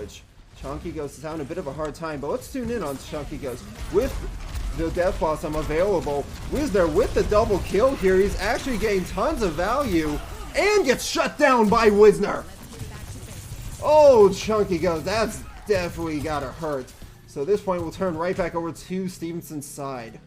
College. Chunky Ghost is having a bit of a hard time, but let's tune in on Chunky Ghost. With the Death Blossom available, Wisner with the double kill here. He's actually getting tons of value and gets shut down by Wisner. Oh, Chunky Ghost, that's definitely gotta hurt. So at this point, we'll turn right back over to Stevenson's side.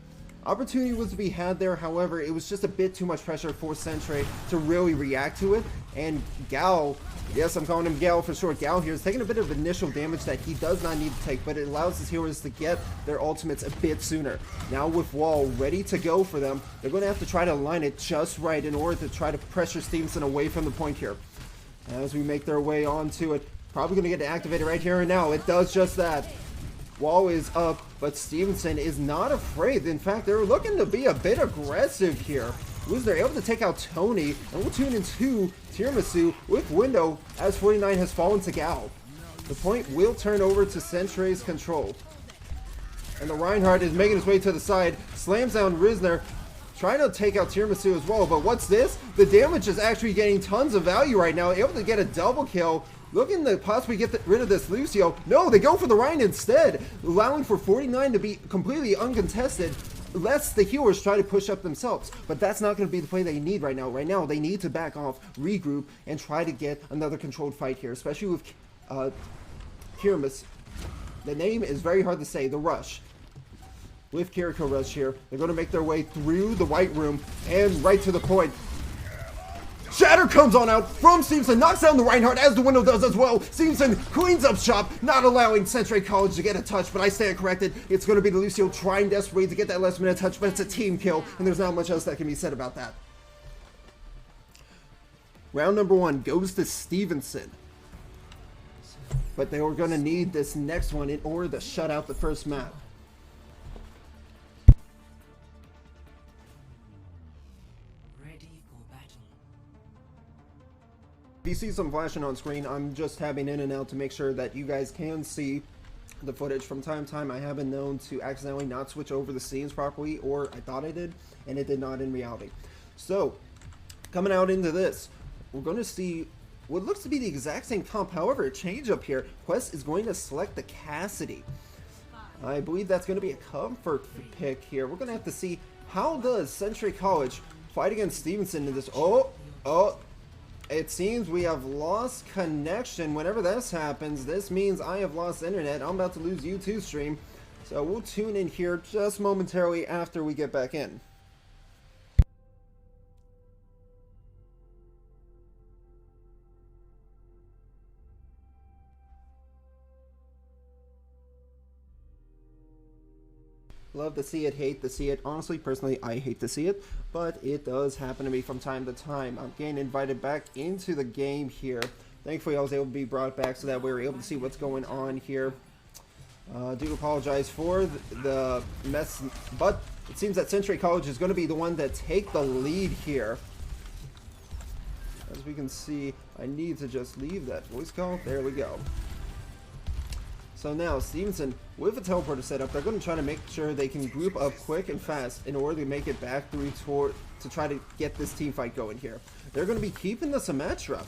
Opportunity was to be had there, however, it was just a bit too much pressure for Sentry to really react to it. And Gal, yes, I'm calling him Gal for short, Gal here is taking a bit of initial damage that he does not need to take, but it allows his heroes to get their ultimates a bit sooner. Now with Wall ready to go for them, they're going to have to try to align it just right in order to try to pressure Stevenson away from the point here. As we make their way onto it, probably going to get activated right here and now. It does just that. Wall is up, but Stevenson is not afraid. In fact, they're looking to be a bit aggressive here. They're able to take out Tony, and we'll tune into Tiramisu with Window as 49 has fallen to Gal. The point will turn over to Sentry's control. And the Reinhardt is making his way to the side, slams down Risner, trying to take out Tiramisu as well. But what's this? The damage is actually getting tons of value right now, able to get a double kill. Looking to possibly get rid of this Lucio. No, they go for the Rhine instead, allowing for 49 to be completely uncontested, lest the healers try to push up themselves. But that's not going to be the play they need right now. Right now, they need to back off, regroup, and try to get another controlled fight here, especially with Kiramis. The name is very hard to say, the Rush. With Kiriko Rush here, they're going to make their way through the White Room and right to the point. Shatter comes on out from Stevenson, knocks down the Reinhardt as the Window does as well. Stevenson cleans up shop, not allowing Sentry College to get a touch, but I stand corrected. It's going to be the Lucio trying desperately to get that last minute touch, but it's a team kill, and there's not much else that can be said about that. Round number 1 goes to Stevenson. But they were going to need this next one in order to shut out the first map. If you see some flashing on screen, I'm just tabbing in and out to make sure that you guys can see the footage. From time to time, I have been known to accidentally not switch over the scenes properly, or I thought I did, and it did not in reality. So, coming out into this, we're going to see what looks to be the exact same comp. However, a change up here. Quest is going to select the Cassidy. I believe that's going to be a comfort pick here. We're going to have to see how does Sentry College fight against Stevenson in this. It seems we have lost connection. Whenever this happens, this means I have lost internet. I'm about to lose YouTube stream. So we'll tune in here just momentarily after we get back in. Love to see it, hate to see it. Honestly, personally, I hate to see it, but it does happen to me from time to time. I'm getting invited back into the game here. Thankfully, I was able to be brought back so that we were able to see what's going on here. Do apologize for the mess, but it seems that Sentry College is going to be the one to take the lead here. As we can see, I need to just leave that voice call. There we go. So now, Stevenson, with a teleporter setup, they're going to try to make sure they can group up quick and fast in order to make it back through to try to get this team fight going here. They're going to be keeping the Symmetra.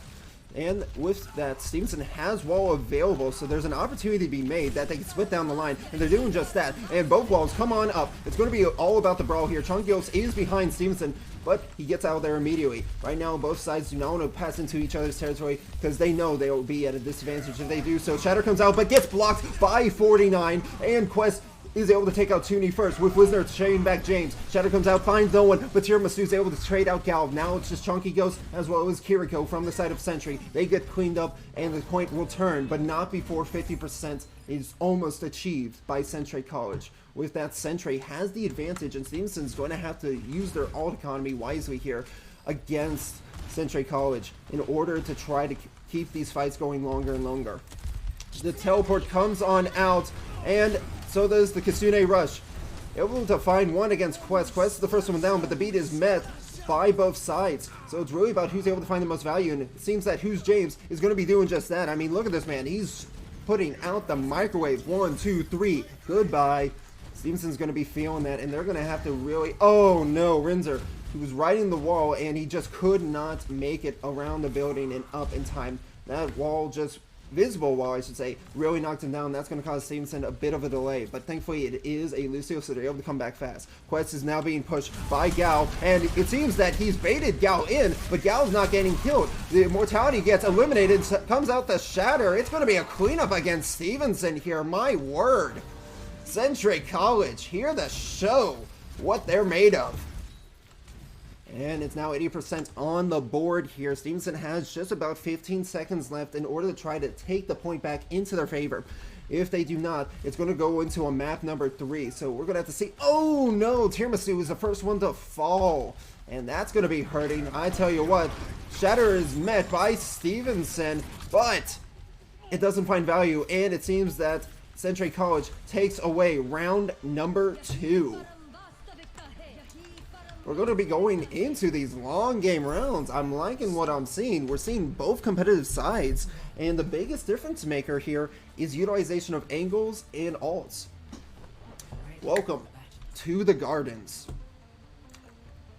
And with that, Stevenson has Wall available, so there's an opportunity to be made that they can split down the line, and they're doing just that. And both walls come on up. It's going to be all about the brawl here. Chunkyos is behind Stevenson, but he gets out there immediately. Right now, both sides do not want to pass into each other's territory because they know they will be at a disadvantage if they do so. Shatter comes out, but gets blocked by 49, and Quest is able to take out Tooney first, with Wisner trading back James. Shadow comes out, finds no one, but Tiramisu is able to trade out Gal. Now it's just Chunky Ghost as well as Kiriko from the side of Sentry. They get cleaned up, and the point will turn, but not before 50% is almost achieved by Sentry College. With that, Sentry has the advantage, and Stevenson's going to have to use their ult economy wisely here against Sentry College in order to try to keep these fights going longer and longer. The teleport comes on out, and so does the Kitsune Rush. Able to find one against Quest. Quest is the first one down, but the beat is met by both sides. So it's really about who's able to find the most value, and it seems that Who's James is going to be doing just that. I mean, look at this man. He's putting out the microwave. 1, 2, 3. Goodbye. Stevenson's going to be feeling that, and they're going to have to really... Oh, no. Rinzer, he was riding the wall, and he just could not make it around the building and up in time. That wall just visible wall, I should say, really knocked him down. That's going to cause Stevenson a bit of a delay, but thankfully it is a Lucio, so they're able to come back fast. Quest is now being pushed by Gao, and it seems that he's baited Gao in, but Gao's not getting killed. The Immortality gets eliminated, comes out the Shatter. It's going to be a cleanup against Stevenson here, my word. Century College, here to show what they're made of. And it's now 80% on the board here. Stevenson has just about 15 seconds left in order to try to take the point back into their favor. If they do not, it's going to go into a map number 3. So we're going to have to see. Oh no, Tiramisu is the first one to fall. And that's going to be hurting. I tell you what, Shatter is met by Stevenson, but it doesn't find value. And it seems that Century College takes away round number 2. We're going to be going into these long game rounds. I'm liking what I'm seeing. We're seeing both competitive sides, and the biggest difference maker here is utilization of angles and alts. Welcome to the Gardens.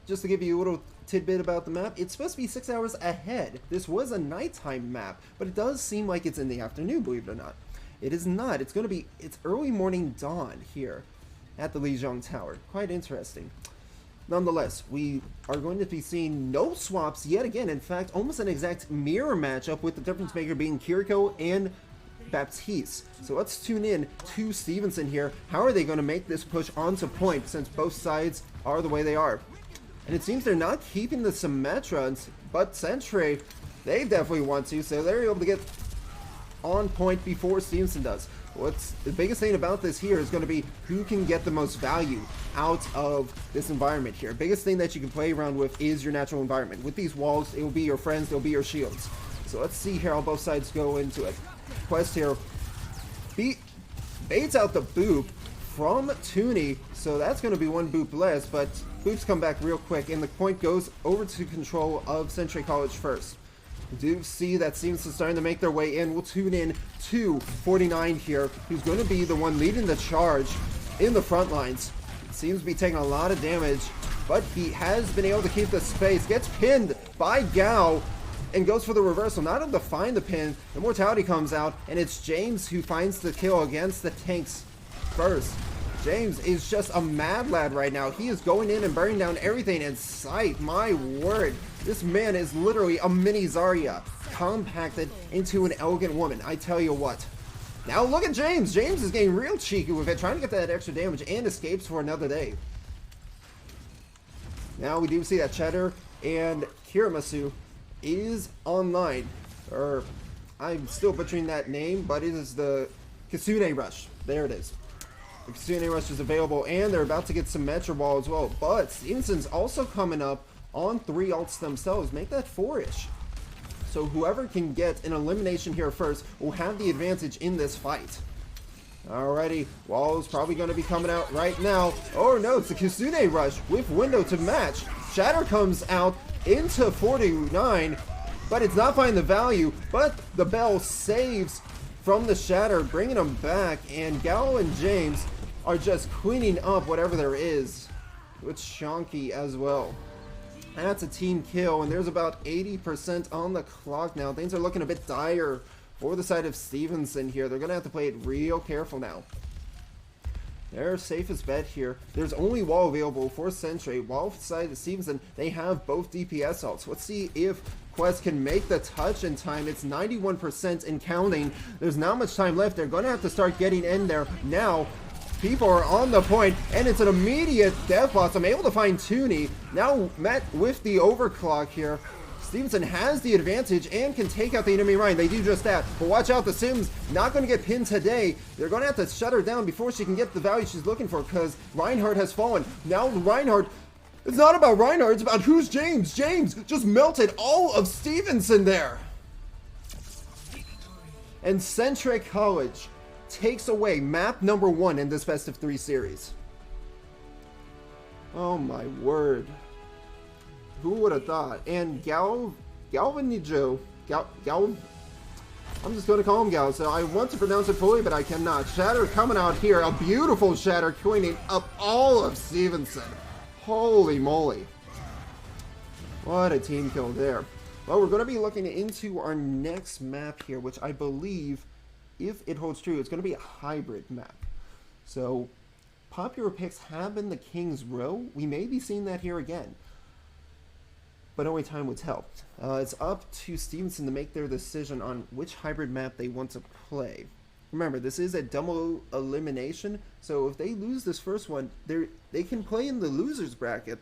Just to give you a little tidbit about the map, it's supposed to be 6 hours ahead. This was a nighttime map, but it does seem like it's in the afternoon, believe it or not. It is not. It's early morning dawn here at the Lijiang Tower. Quite interesting. Nonetheless, we are going to be seeing no swaps yet again. In fact, almost an exact mirror matchup, with the difference maker being Kiriko and Baptiste. So let's tune in to Stevenson here. How are they going to make this push onto point, since both sides are the way they are? And it seems they're not keeping the Symmetra, but Sentry, they definitely want to, so they're able to get on point before Stevenson does. What's the biggest thing about this here is going to be who can get the most value out of this environment here. Biggest thing that you can play around with is your natural environment. With these walls, it will be your friends, they'll be your shields. So let's see here how both sides go into it. Quest here baits out the boop from Toonie, so that's going to be one boop less, but boops come back real quick, and the point goes over to control of Century College first. We do see that Stevenson starting to make their way in. We'll tune in to 49 here, who's going to be the one leading the charge in the front lines. Seems to be taking a lot of damage, but he has been able to keep the space. Gets pinned by Gao and goes for the reversal. Not able to find the pin. Immortality comes out, and it's James who finds the kill against the tanks first. James is just a mad lad right now. He is going in and burning down everything in sight. My word. This man is literally a mini Zarya, compacted into an elegant woman. I tell you what. Now look at James. James is getting real cheeky with it, trying to get that extra damage, and escapes for another day. Now we do see that Cheddar and Kiramasu is online. Or, I'm still butchering that name, but it is the Kitsune Rush. There it is. The Kitsune Rush is available, and they're about to get some Metro Ball as well. But Stevenson's also coming up on 3 ults themselves. Make that 4-ish. So whoever can get an elimination here first will have the advantage in this fight. Alrighty, Wall's probably going to be coming out right now. Oh no, it's the Kitsune Rush with window to match. Shatter comes out into 49, but it's not finding the value. But the Bell saves from the Shatter, bringing them back. And Gao and James are just cleaning up whatever there is with Shonky as well. That's a team kill, and there's about 80% on the clock now. Things are looking a bit dire for the side of Stevenson here. They're going to have to play it real careful now. Their safest bet here. There's only Wall available for Sentry. While side of Stevenson, they have both DPS ults. Let's see if Quest can make the touch in time. It's 91% and counting. There's not much time left. They're going to have to start getting in there now. People are on the point, and it's an immediate death loss. I'm able to find Toonie. Now met with the overclock here. Stevenson has the advantage and can take out the enemy Ryan. They do just that. But watch out, the Sims not going to get pinned today. They're going to have to shut her down before she can get the value she's looking for, because Reinhardt has fallen. Now Reinhardt, it's not about Reinhardt, it's about who's James. James just melted all of Stevenson there. And Centric College takes away map number 1 in this best of 3 series. Oh my word. Who would have thought? And Galvanijo, I'm just going to call him Gal, so I want to pronounce it fully, but I cannot. Shatter coming out here, a beautiful Shatter cleaning up all of Stevenson. Holy moly. What a team kill there. Well, we're going to be looking into our next map here, which I believe, if it holds true, it's going to be a hybrid map. So, popular picks have been the King's Row. We may be seeing that here again, but only time will tell. It's up to Stevenson to make their decision on which hybrid map they want to play. Remember, this is a double elimination, so if they lose this first one, they can play in the loser's bracket.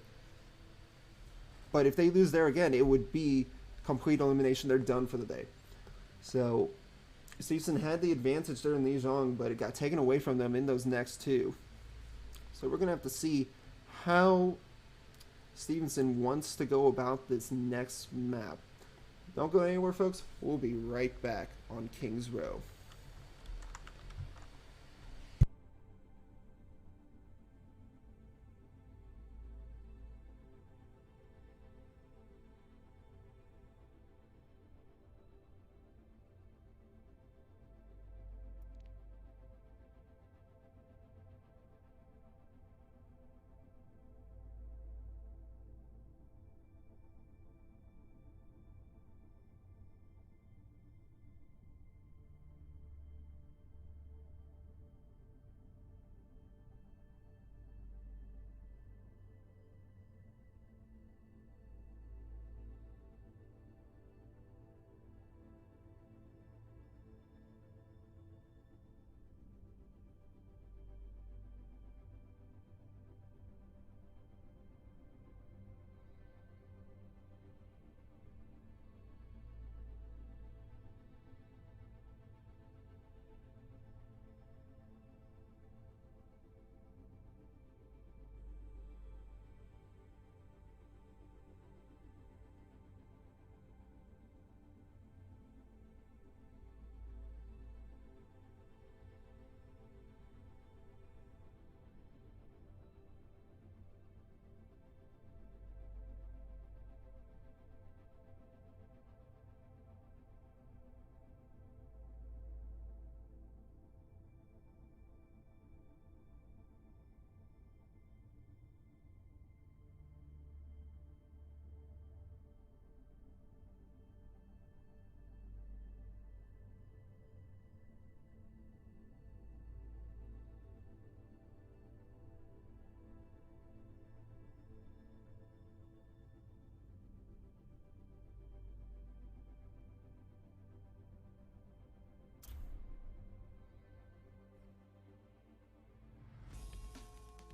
But if they lose there again, it would be complete elimination. They're done for the day. So Stevenson had the advantage during the Zhang, but it got taken away from them in those next two. So we're going to have to see how Stevenson wants to go about this next map. Don't go anywhere, folks. We'll be right back on King's Row.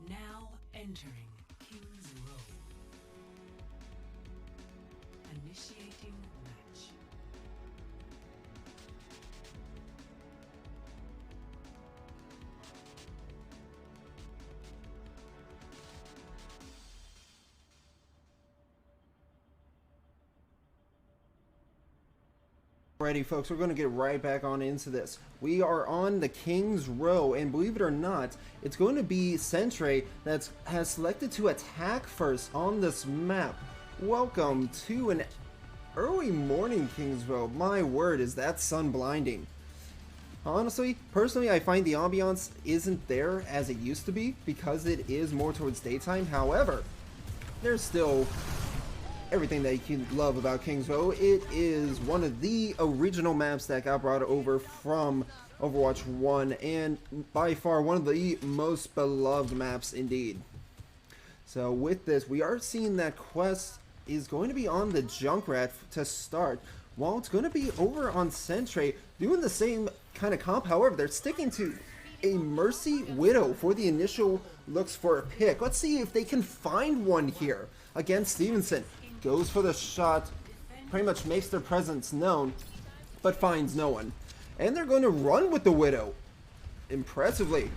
Now entering King's Row. Initiating match. Alrighty, folks, we're going to get right back on into this. We are on the King's Row, and believe it or not, it's going to be Sentry that has selected to attack first on this map. Welcome to an early morning King's Row. My word, is that sun blinding. Honestly, personally, I find the ambiance isn't there as it used to be because it is more towards daytime. However, there's still everything that you can love about King's Row. It is one of the original maps that got brought over from Overwatch 1 and by far one of the most beloved maps indeed. So with this, we are seeing that Quest is going to be on the Junkrat to start, while it's going to be over on Sentry doing the same kind of comp. However, they're sticking to a Mercy Widow for the initial looks for a pick. Let's see if they can find one here against Stevenson. Goes for the shot, pretty much makes their presence known, but finds no one. And they're going to run with the Widow, impressively.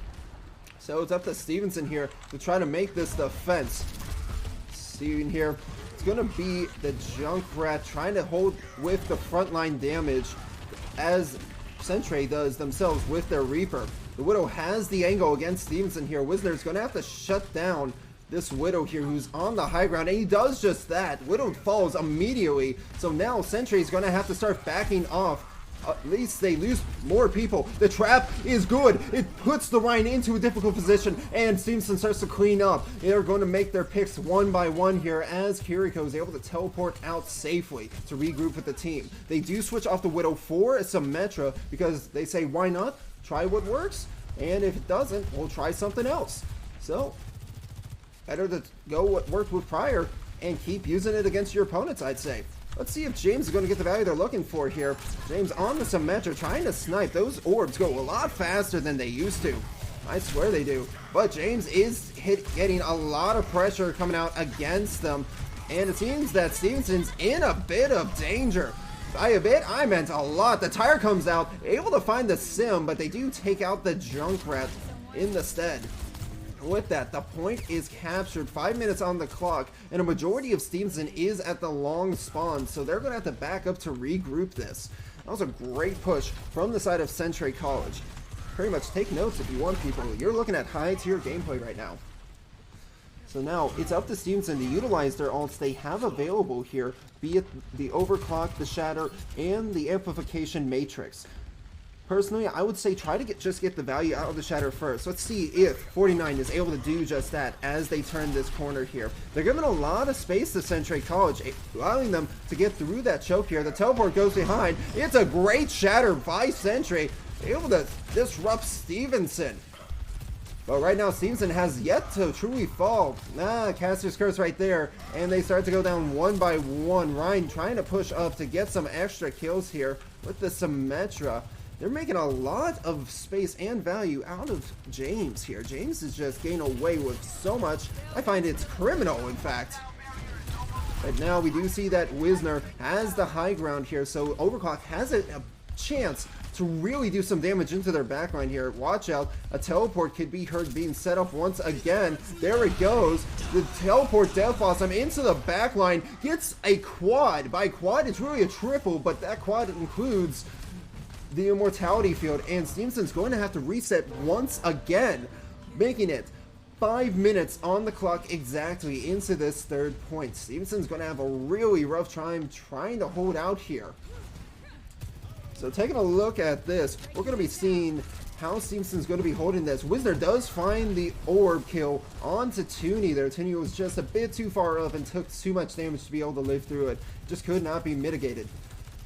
So it's up to Stevenson here to try to make this defense. Steven here, it's going to be the Junkrat trying to hold with the frontline damage as Sentry does themselves with their Reaper. The Widow has the angle against Stevenson here. Wisner's going to have to shut down this Widow here who's on the high ground, and he does just that. Widow falls immediately, so now Sentry is going to have to start backing off at least they lose more people. The trap is good. It puts the Rhine into a difficult position, and Stevenson starts to clean up. They're going to make their picks one by one here as Kiriko is able to teleport out safely to regroup with the team. They do switch off the Widow for Symmetra because they say, why not? Try what works, and if it doesn't, we'll try something else. So, better to go what worked with prior and keep using it against your opponents, I'd say. Let's see if James is going to get the value they're looking for here. James on the Symmetra trying to snipe. Those orbs go a lot faster than they used to. I swear they do. But James is getting a lot of pressure coming out against them. And it seems that Stevenson's in a bit of danger. By a bit, I meant a lot. The tire comes out, able to find the sim, but they do take out the Junkrat in the stead. With that, the point is captured, 5 minutes on the clock, and a majority of Stevenson is at the long spawn, so they're going to have to back up to regroup this. That was a great push from the side of Century College. Pretty much take notes if you want, people. You're looking at high tier gameplay right now. So now, it's up to Stevenson to utilize their ults they have available here, be it the Overclock, the Shatter, and the Amplification Matrix. Personally, I would say try to just get the value out of the Shatter first. Let's see if 49 is able to do just that as they turn this corner here. They're giving a lot of space to Century College, allowing them to get through that choke here. The teleport goes behind. It's a great Shatter by Century, able to disrupt Stevenson. But right now, Stevenson has yet to truly fall. Caster's Curse right there. And they start to go down one by one. Ryan trying to push up to get some extra kills here with the Symmetra. They're making a lot of space and value out of James here. James is just getting away with so much. I find it's criminal, in fact. But now we do see that Wisner has the high ground here, so Overclock has a chance to really do some damage into their backline here. Watch out, a teleport could be heard being set up once again. There it goes. The teleport Death Blossom into the backline gets a quad. By quad, it's really a triple, but that quad includes the Immortality Field, and Stevenson's going to have to reset once again, making it 5 minutes on the clock exactly into this third point. Stevenson's going to have a really rough time trying to hold out here. So taking a look at this, we're going to be seeing how Stevenson's going to be holding this. Wisner does find the orb kill onto Toonie there. Toonie was just a bit too far up and took too much damage to be able to live through it. Just could not be mitigated.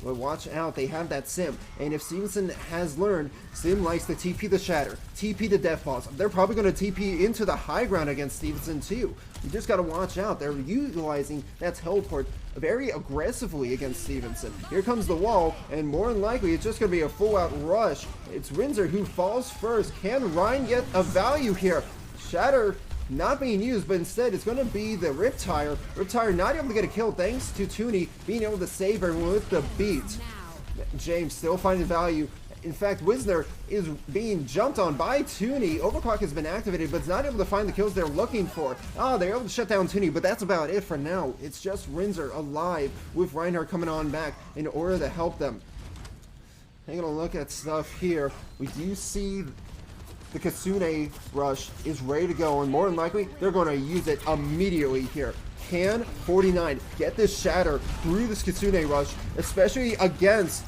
But watch out, they have that Sim. And if Stevenson has learned, Sim likes to TP the Shatter, TP the Death Blossom. They're probably going to TP into the high ground against Stevenson too. You just got to watch out. They're utilizing that teleport very aggressively against Stevenson. Here comes the wall, and more than likely it's just going to be a full-out rush. It's Windsor who falls first. Can Ryan get a value here? Shatter not being used, but instead it's going to be the Riptire. Riptire not able to get a kill thanks to Toonie being able to save everyone with the beat. James still finding value. In fact, Wisner is being jumped on by Toonie. Overclock has been activated, but is not able to find the kills they're looking for. They're able to shut down Toonie, but that's about it for now. It's just Windsor alive with Reinhardt coming on back in order to help them. Taking a look at stuff here, we do see the Kitsune Rush is ready to go, and more than likely, they're going to use it immediately here. Can 49 get this Shatter through this Kitsune Rush, especially against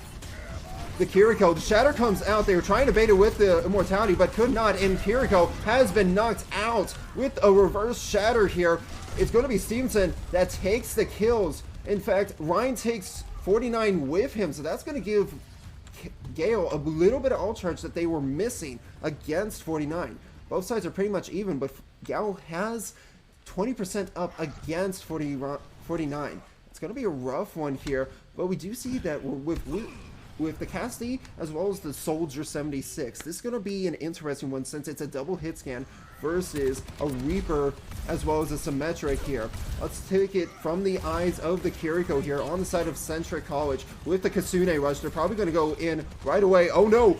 the Kiriko? The Shatter comes out. They were trying to bait it with the Immortality, but could not, and Kiriko has been knocked out with a reverse Shatter here. It's going to be Stevenson that takes the kills. In fact, Ryan takes 49 with him, so that's going to give Gale a little bit of ult charge that they were missing against 49. Both sides are pretty much even, but Gale has 20% up against 49. It's going to be a rough one here, but we do see that with the Cassidy as well as the Soldier 76, this is going to be an interesting one since it's a double hit scan versus a Reaper as well as a Symmetra here. Let's take it from the eyes of the Kiriko here on the side of Centric College with the Kitsune Rush. They're probably going to go in right away. Oh no!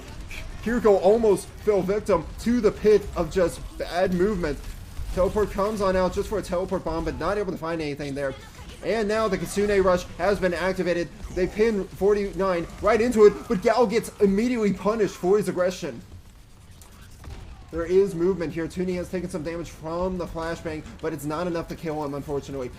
Kiriko almost fell victim to the pit of just bad movement. Teleport comes on out just for a teleport bomb, but not able to find anything there. And now the Kitsune Rush has been activated. They pin 49 right into it, but Gal gets immediately punished for his aggression. There is movement here. Toonie has taken some damage from the flashbang, but it's not enough to kill him, unfortunately.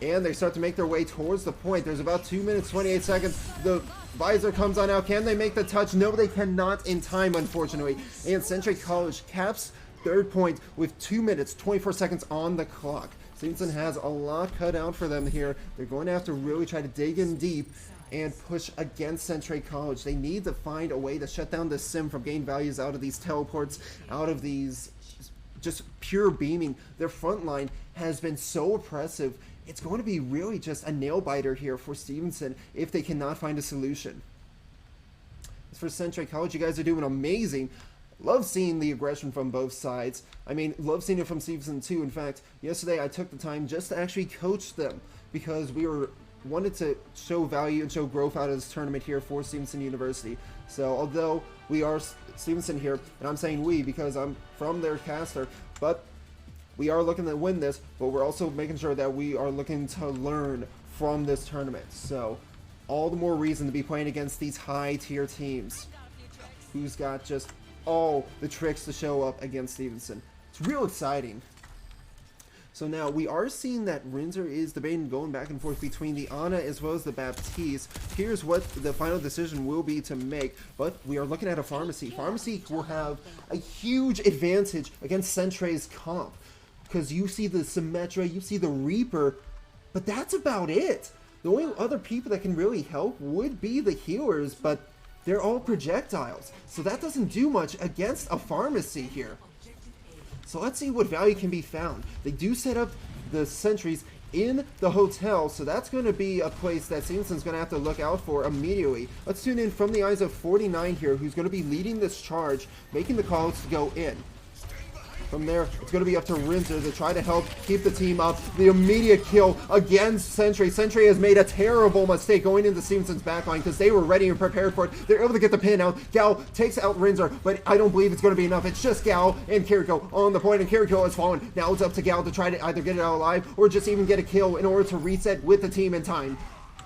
And they start to make their way towards the point. There's about 2 minutes, 28 seconds. The visor comes on out. Can they make the touch? No, they cannot in time, unfortunately. And Century College caps third point with 2 minutes, 24 seconds on the clock. Stevenson has a lot cut out for them here. They're going to have to really try to dig in deep and push against Century College. They need to find a way to shut down the sim from getting values out of these teleports, out of these just pure beaming. Their front line has been so oppressive. It's going to be really just a nail biter here for Stevenson if they cannot find a solution. As for Century College, you guys are doing amazing. Love seeing the aggression from both sides. I mean, love seeing it from Stevenson too. In fact, yesterday I took the time just to actually coach them because we wanted to show value and show growth out of this tournament here for Stevenson University. So although we are Stevenson here, and I'm saying we because I'm from their caster, but we are looking to win this, but we're also making sure that we are looking to learn from this tournament. So all the more reason to be playing against these high tier teams who's got just all the tricks to show up against Stevenson. It's real exciting. So now we are seeing that Rinzer is debating going back and forth between the Ana as well as the Baptiste. Here's what the final decision will be to make, but we are looking at a Pharmacy. Pharmacy will have a huge advantage against Sentry's comp because you see the Symmetra, you see the Reaper, but that's about it. The only other people that can really help would be the healers, but they're all projectiles, so that doesn't do much against a Pharmacy here. So let's see what value can be found. They do set up the sentries in the hotel, so that's going to be a place that Stevenson's going to have to look out for immediately. Let's tune in from the eyes of 49 here, who's going to be leading this charge, making the calls to go in. From there, it's going to be up to Rinzer to try to help keep the team up. The immediate kill against Sentry. Sentry has made a terrible mistake going into Stevenson's backline because they were ready and prepared for it. They're able to get the pin out. Gal takes out Rinzer, but I don't believe it's going to be enough. It's just Gal and Kiriko on the point, and Kiriko has fallen. Now it's up to Gal to try to either get it out alive or just even get a kill in order to reset with the team in time.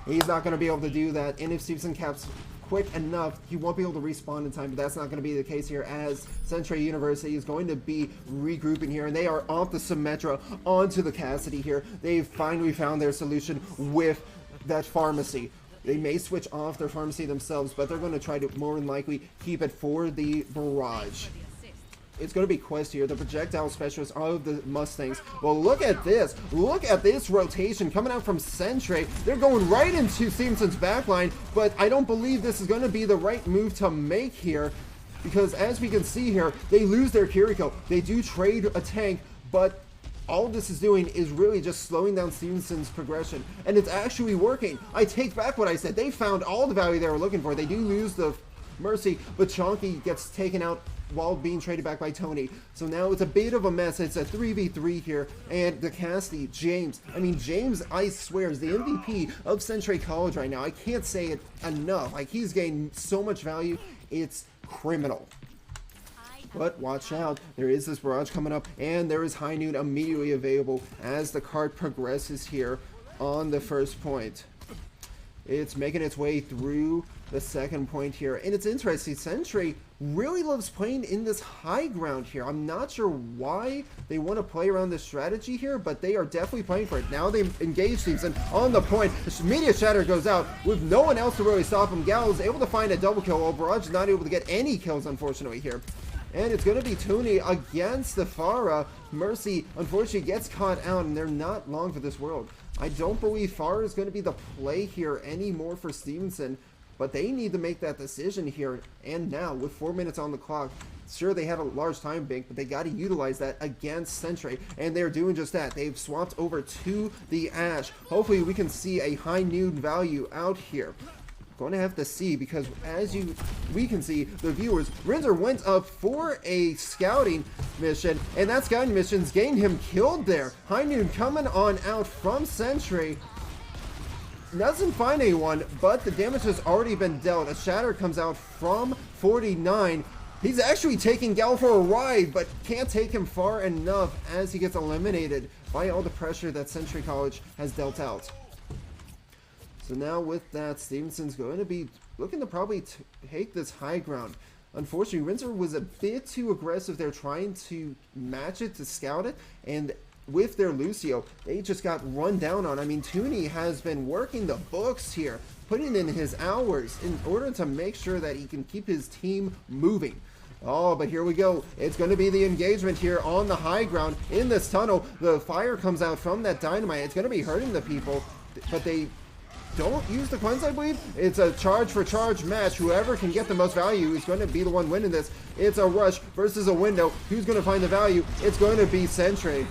He's not going to be able to do that, and if Stevenson caps quick enough, he won't be able to respawn in time, but that's not going to be the case here as Century University is going to be regrouping here, and they are off the Symmetra onto the Cassidy here. They've finally found their solution with that Pharmacy. They may switch off their Pharmacy themselves, but they're going to try to more than likely keep it for the Barrage. It's going to be Quest here, the projectile specialist of the Mustangs. Well, look at this. Look at this rotation coming out from Sentry. They're going right into Stevenson's backline, but I don't believe this is going to be the right move to make here because as we can see here, they lose their Kiriko. They do trade a tank, but all this is doing is really just slowing down Stevenson's progression, and it's actually working. I take back what I said. They found all the value they were looking for. They do lose the Mercy, but Chonky gets taken out while being traded back by Tony. So now it's a bit of a mess. It's a 3v3 here, and the Cassidy, James, I swear, is the MVP of Century College right now. I can't say it enough. Like, he's getting so much value, it's criminal. But watch out, there is this barrage coming up, and there is High Noon immediately available as the cart progresses here on the first point. It's making its way through the second point here, and it's interesting. Sentry really loves playing in this high ground here. I'm not sure why they want to play around this strategy here, but they are definitely playing for it. Now they engage Stevenson on the point. The Media Shatter goes out with no one else to really stop him. Gal is able to find a double kill, while Barrage is not able to get any kills, unfortunately, here. And it's going to be Toonie against the Farah. Mercy, unfortunately, gets caught out, and they're not long for this world. I don't believe Farah is going to be the play here anymore for Stevenson, but they need to make that decision here and now with 4 minutes on the clock. Sure, they had a large time bank, but they got to utilize that against Sentry, and they're doing just that. They've swapped over to the Ash. Hopefully, we can see a High Noon value out here. Going to have to see, because as we can see, the viewers, Rinzer went up for a scouting mission, and that scouting mission's getting him killed there. High Noon coming on out from Sentry. Doesn't find anyone, but the damage has already been dealt. A Shatter comes out from 49. He's actually taking Gal for a ride, but can't take him far enough as he gets eliminated by all the pressure that Century College has dealt out. So now with that, Stevenson's going to be looking to probably take this high ground. Unfortunately, Windsor was a bit too aggressive there, trying to match it, to scout it, and with their Lucio, they just got run down on. I mean, Tooney has been working the books here, putting in his hours in order to make sure that he can keep his team moving. Oh, but here we go. It's going to be the engagement here on the high ground in this tunnel. The fire comes out from that dynamite. It's going to be hurting the people, but they don't use the cleanse, I believe. It's a charge for charge match. Whoever can get the most value is going to be the one winning this. It's a rush versus a window. Who's going to find the value? It's going to be Sentry.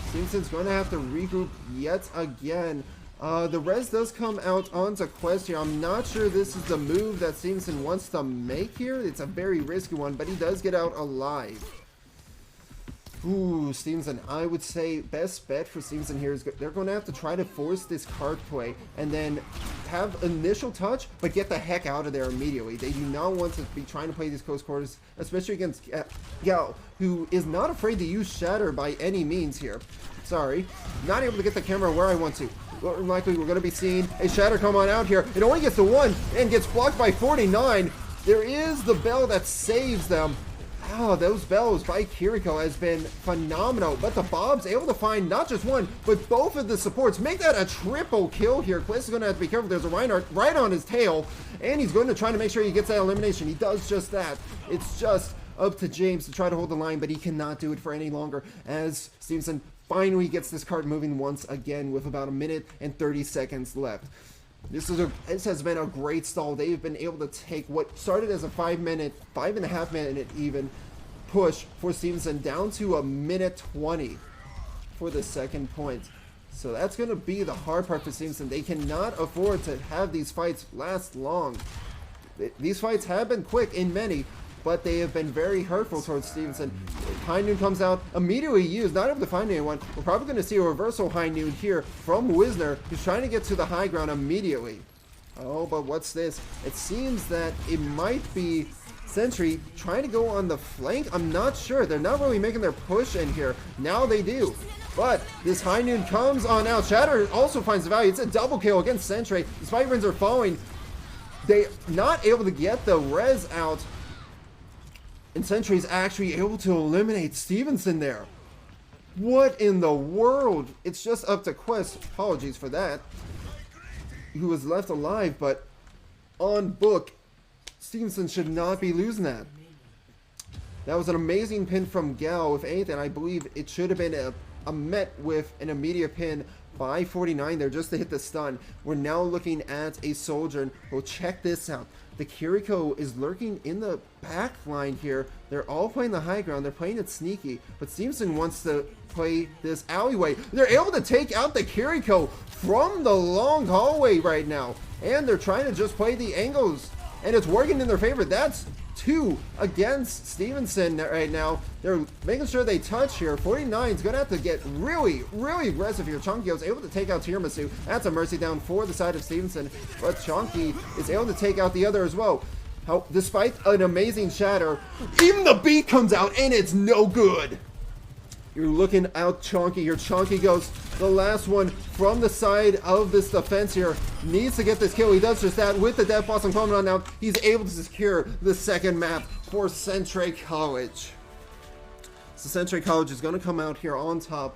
Stevenson's going to have to regroup yet again. The res does come out onto Quest here. I'm not sure this is the move that Stevenson wants to make here. It's a very risky one, but he does get out alive. Ooh, Stevenson, I would say best bet for Stevenson here is they're going to have to try to force this card play and then have initial touch, but get the heck out of there immediately. They do not want to be trying to play these close quarters, especially against Gal, who is not afraid to use Shatter by any means here. Sorry, not able to get the camera where I want to. Well, likely we're going to be seeing a Shatter come on out here. It only gets to 1 and gets blocked by 49. There is the bell that saves them. Oh, those bells by Kiriko has been phenomenal, but the Bob's able to find not just one, but both of the supports. Make that a triple kill here. Quest is going to have to be careful. There's a Reinhardt right on his tail, and he's going to try to make sure he gets that elimination. He does just that. It's just up to James to try to hold the line, but he cannot do it for any longer as Stevenson finally gets this card moving once again with about 1 minute and 30 seconds left. This has been a great stall. They've been able to take what started as a 5.5 minute even push for Stevenson down to 1:20 for the second point. So that's going to be the hard part for Stevenson. They cannot afford to have these fights last long. These fights have been quick in many, but they have been very hurtful towards Stevenson. High Noon comes out, immediately used, not able to find anyone. We're probably going to see a reversal High Noon here from Wisner, who's trying to get to the high ground immediately. Oh, but what's this? It seems that it might be Sentry trying to go on the flank. I'm not sure. They're not really making their push in here. Now they do. But this High Noon comes on out. Shatter also finds the value. It's a double kill against Sentry. The Spike Runs are falling. They're not able to get the res out. And Sentry's actually able to eliminate Stevenson there. What in the world? It's just up to Quest. Apologies for that. Who was left alive, but on book, Stevenson should not be losing that. That was an amazing pin from Gal. If anything, I believe it should have been a met with an immediate pin by 49 there just to hit the stun. We're now looking at a soldier. Well, check this out. The Kiriko is lurking in the back line here. They're all playing the high ground. They're playing it sneaky. But Stevenson wants to play this alleyway. They're able to take out the Kiriko from the long hallway right now. And they're trying to just play the angles. And it's working in their favor. That's 2 against Stevenson right now. They're making sure they touch here. 49 is going to have to get really, really aggressive here. Chunky is able to take out Tiramisu. That's a mercy down for the side of Stevenson. But Chunky is able to take out the other as well. Despite an amazing shatter, even the beat comes out and it's no good. You're looking out Chunky. Your Chunky goes the last one from the side of this defense here. Needs to get this kill. He does just that with the Death Blossom coming on now. He's able to secure the second map for Century College. So Century College is going to come out here on top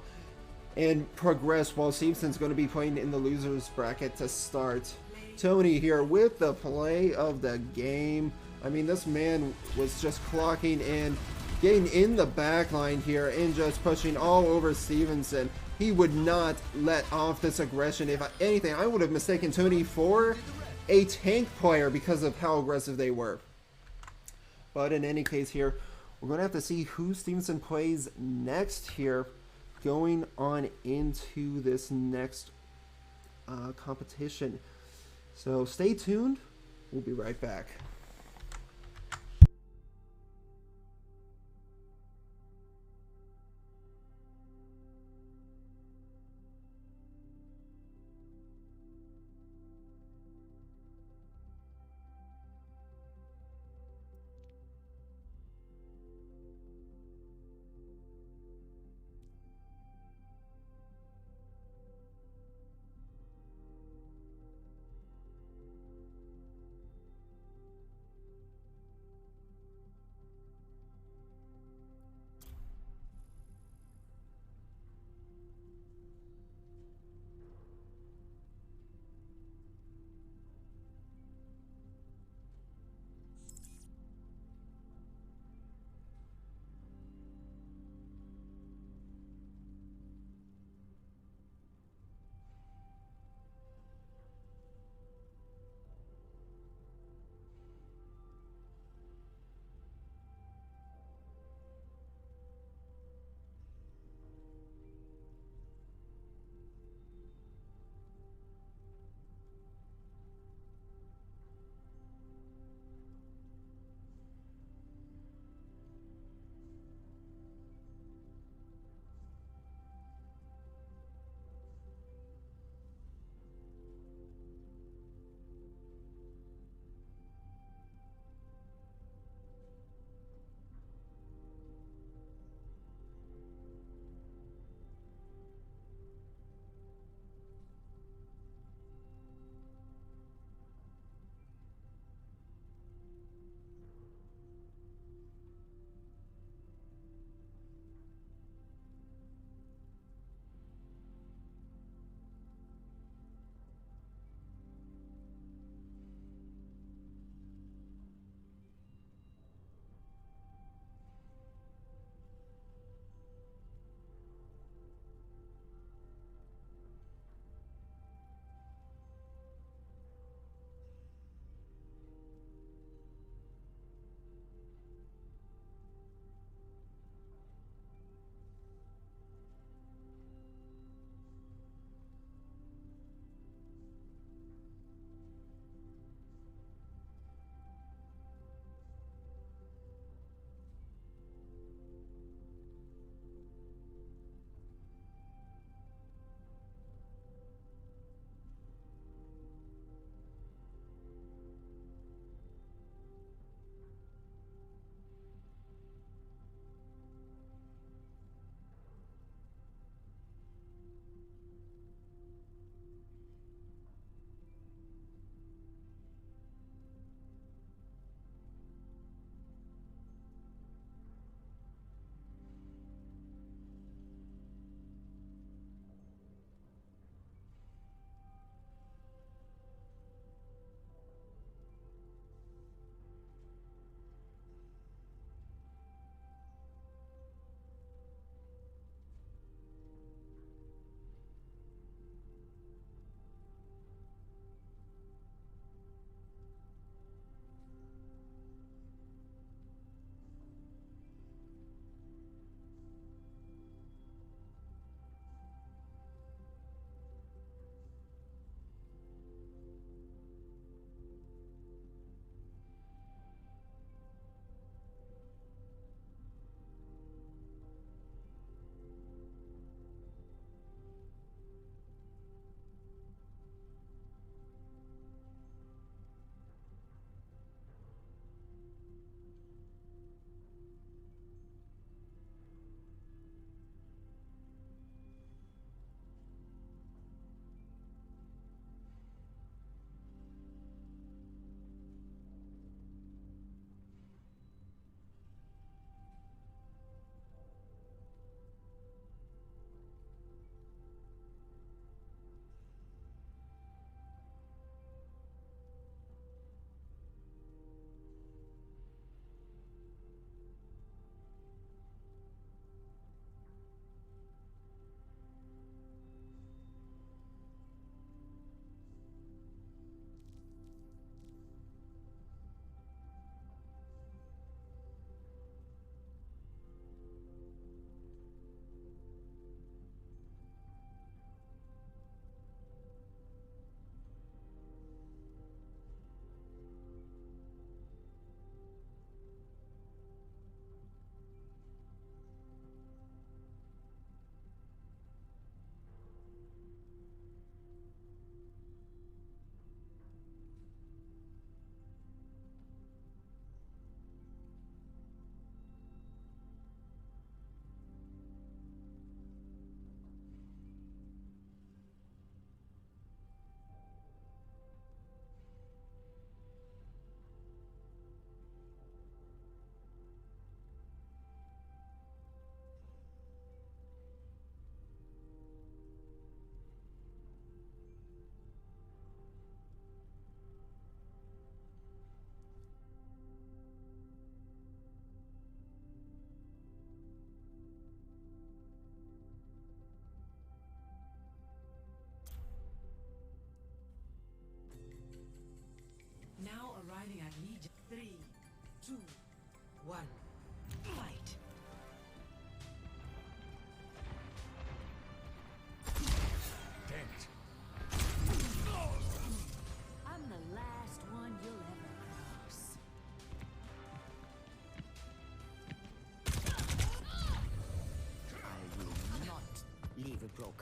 and progress while Stevenson's going to be playing in the losers bracket to start. Tony here with the play of the game. I mean, this man was just clocking in, getting in the back line here and just pushing all over Stevenson. He would not let off this aggression. If anything, I would have mistaken Tony for a tank player because of how aggressive they were. But in any case here, we're going to have to see who Stevenson plays next here going on into this next competition. So stay tuned. We'll be right back.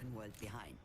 open world behind.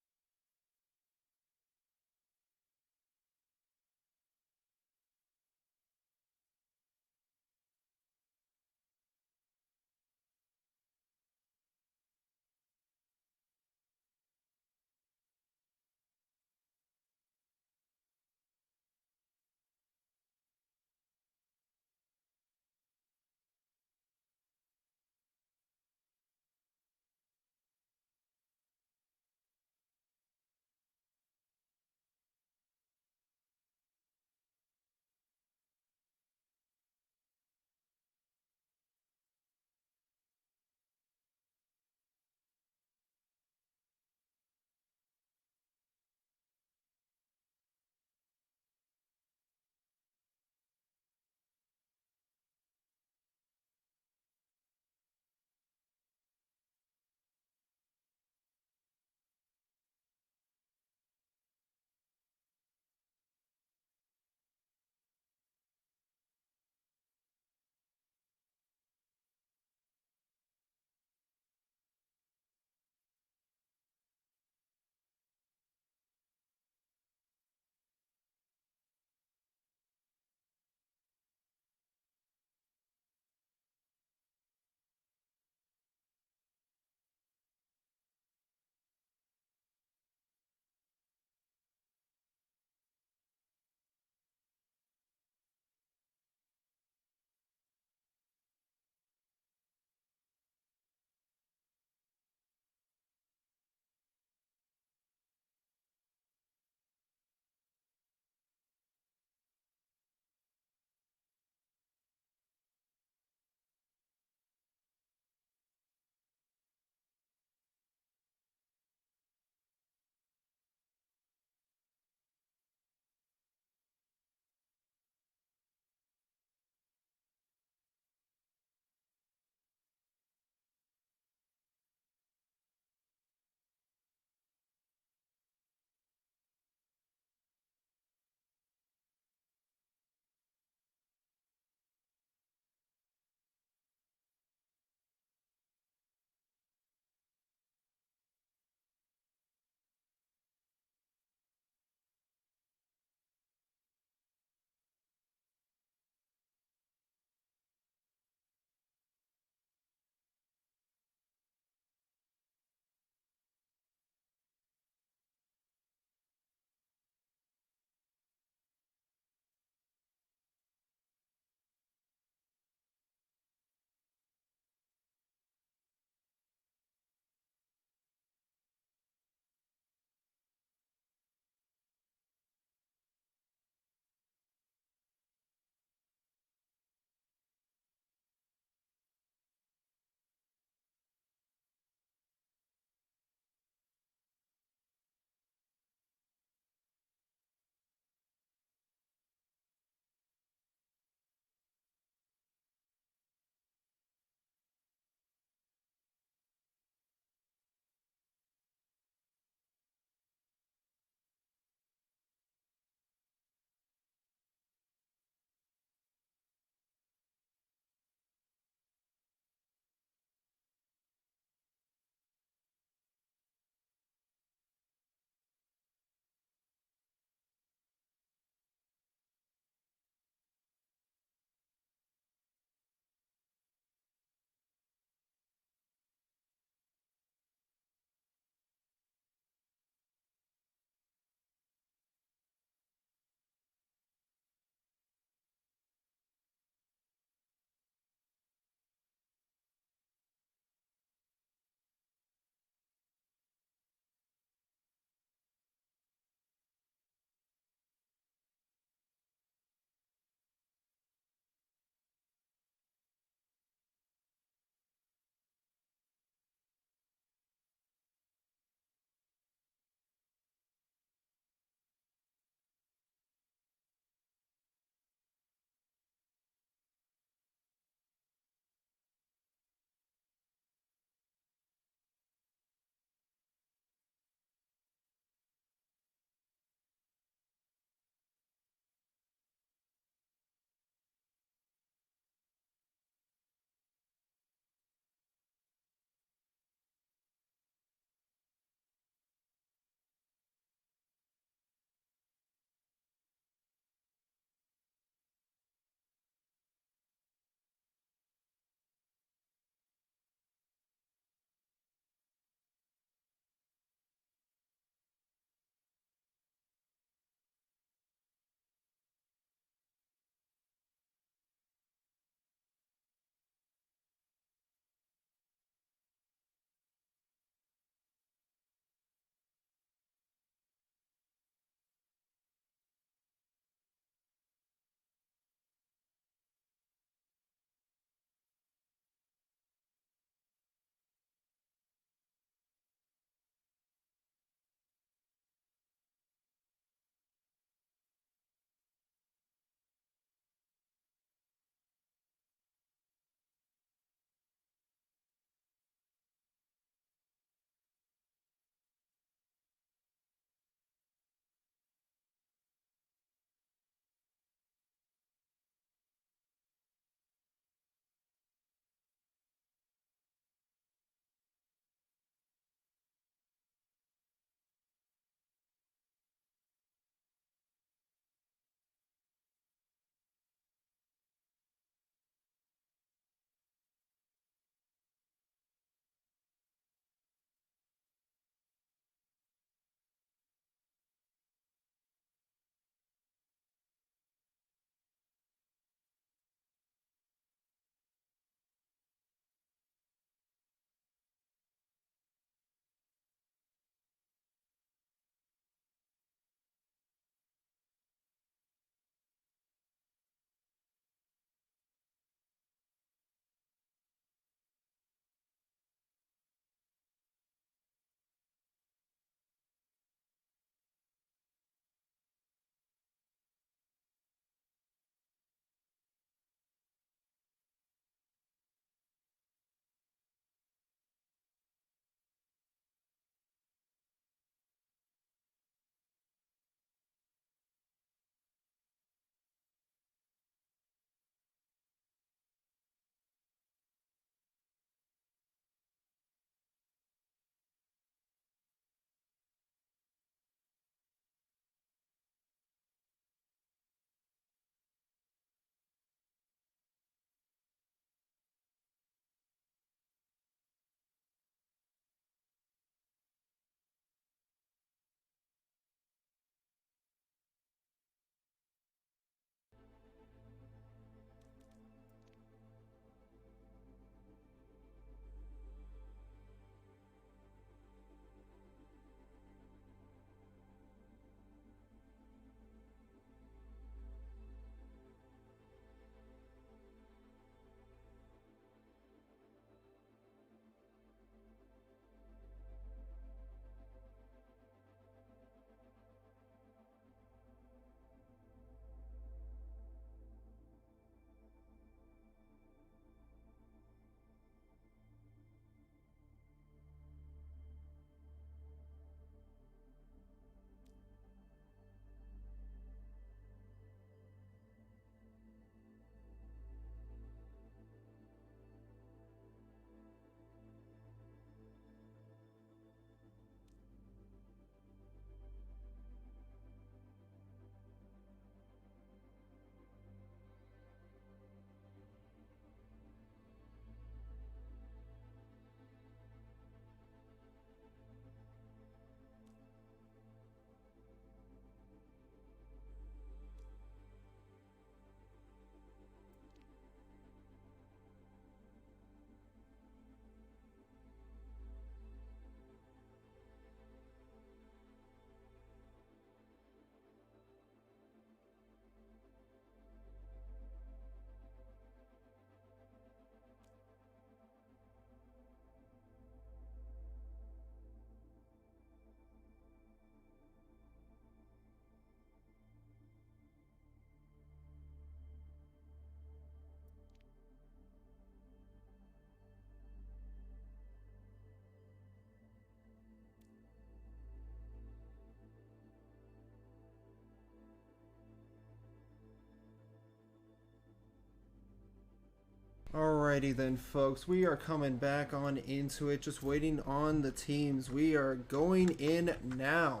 Alrighty then, folks, we are coming back on into it, just waiting on the teams. We are going in now.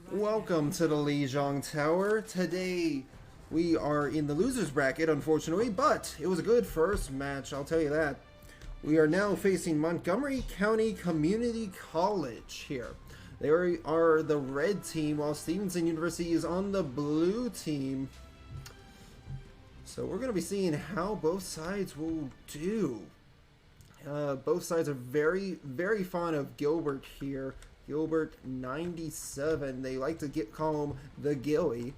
Welcome to the Lijiang Tower. Today we are in the losers bracket, unfortunately, but it was a good first match, I'll tell you that. We are now facing Montgomery County Community College here. They are the red team, while Stevenson University is on the blue team. So we're going to be seeing how both sides will do. Both sides are very, very fond of Gilbert here. Gilbert 97. They like to call him the Gilly.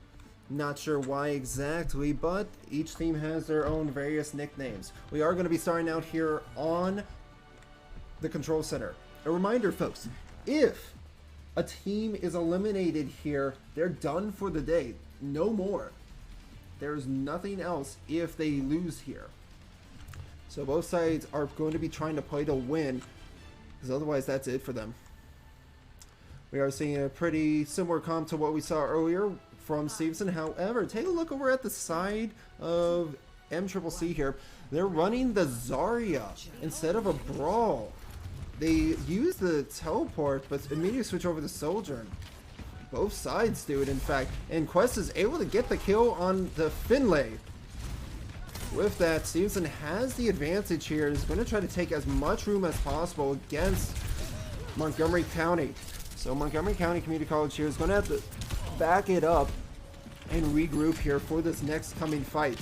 Not sure why exactly, but each team has their own various nicknames. We are going to be starting out here on the control center. A reminder, folks, if a team is eliminated here, they're done for the day. No more. There's nothing else if they lose here. So both sides are going to be trying to play to win, because otherwise that's it for them. We are seeing a pretty similar comp to what we saw earlier from Stevenson. However, take a look over at the side of MCCC here. They're running the Zarya instead of a Brawl. They use the teleport, but immediately switch over to Sojourn. Both sides do it, in fact. And Quest is able to get the kill on the Finlay. With that, Stevenson has the advantage here. He's going to try to take as much room as possible against Montgomery County. So Montgomery County Community College here is going to have to back it up and regroup here for this next coming fight.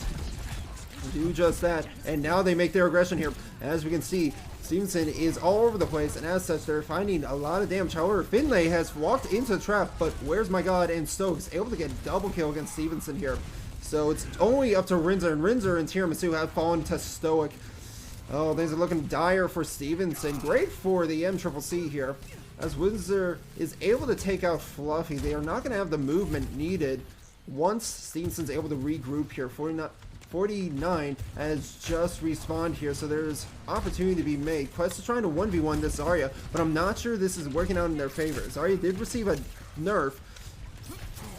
Do just that, and now they make their aggression here. As we can see, Stevenson is all over the place, and as such, they're finding a lot of damage. However, Finlay has walked into the trap, but where's my god, and Stokes able to get a double kill against Stevenson here. So it's only up to Rinzer, and Rinzer and Tiramisu have fallen to Stoic. Oh, things are looking dire for Stevenson. Great for the MCCC here, as Windsor is able to take out Fluffy. They are not going to have the movement needed once Stevenson's able to regroup here. 49 has just respawned here, so there's opportunity to be made. Quest is trying to 1v1 this Zarya, but I'm not sure this is working out in their favor. Zarya did receive a nerf,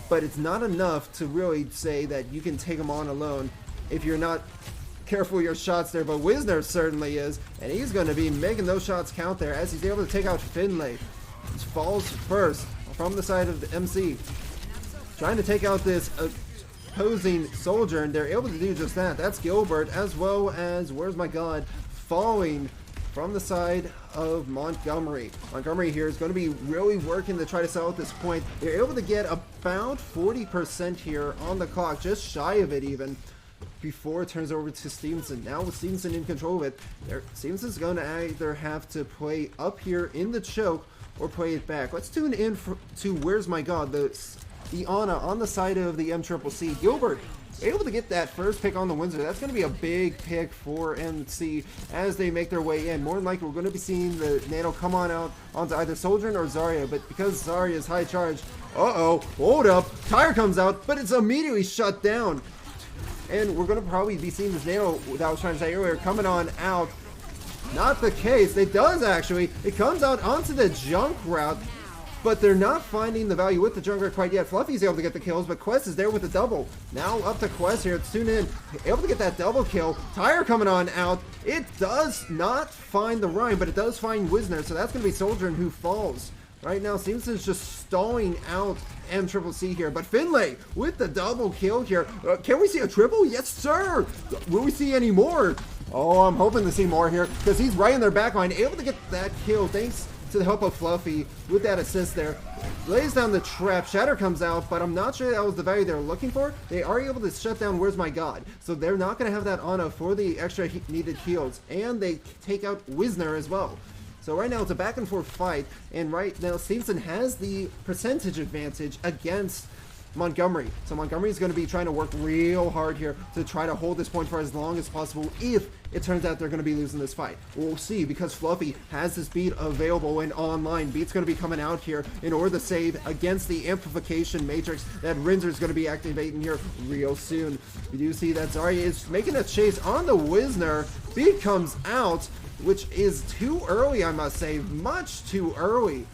but it's not enough to really say that you can take him on alone if you're not careful with your shots there, but Wisner certainly is, and he's going to be making those shots count there as he's able to take out Finlay. He falls first from the side of the MC, trying to take out this opposing soldier, and they're able to do just that. That's Gilbert, as well as, where's my god, falling from the side of Montgomery. Montgomery here is going to be really working to try to sell at this point. They're able to get about 40% here on the clock, just shy of it even, before it turns over to Stevenson. Now with Stevenson in control of it, Stevenson's going to either have to play up here in the choke or play it back. Let's tune in to where's my god, the Ana on the side of the MCCC. Gilbert able to get that first pick on the Windsor. That's going to be a big pick for MC as they make their way in. More than likely, we're going to be seeing the Nano come on out onto either Sojourn or Zarya, but because Zarya is high charge, hold up, Tire comes out, but it's immediately shut down. And we're going to probably be seeing this Nano, that I was trying to say earlier, coming on out. Not the case. It does actually. It comes out onto the junk route, but they're not finding the value with the Junker quite yet. Fluffy's able to get the kills, but Quest is there with the double. Now up to Quest here. Tune in. Able to get that double kill. Tire coming on out. It does not find the Rhyme, but it does find Wisner, so that's going to be Sojourn who falls. Right now, Stevenson's just stalling out MCCC here, but Finlay with the double kill here. Can we see a triple? Yes, sir! Will we see any more? Oh, I'm hoping to see more here, because he's right in their backline, able to get that kill, thanks to the help of Fluffy with that assist there. Lays down the trap. Shatter comes out, but I'm not sure that was the value they were looking for. They are able to shut down Where's My God, so they're not going to have that Ana for the extra needed heals, and they take out Wisner as well. So right now it's a back and forth fight, and right now Stevenson has the percentage advantage against Montgomery. So Montgomery is going to be trying to work real hard here to try to hold this point for as long as possible if it turns out they're going to be losing this fight. We'll see, because Fluffy has this beat available and online. Beat's going to be coming out here in order to save against the amplification matrix that Rinzer is going to be activating here real soon. We do see that Zarya is making a chase on the Wisner. Beat comes out, which is too early, I must say, much too early.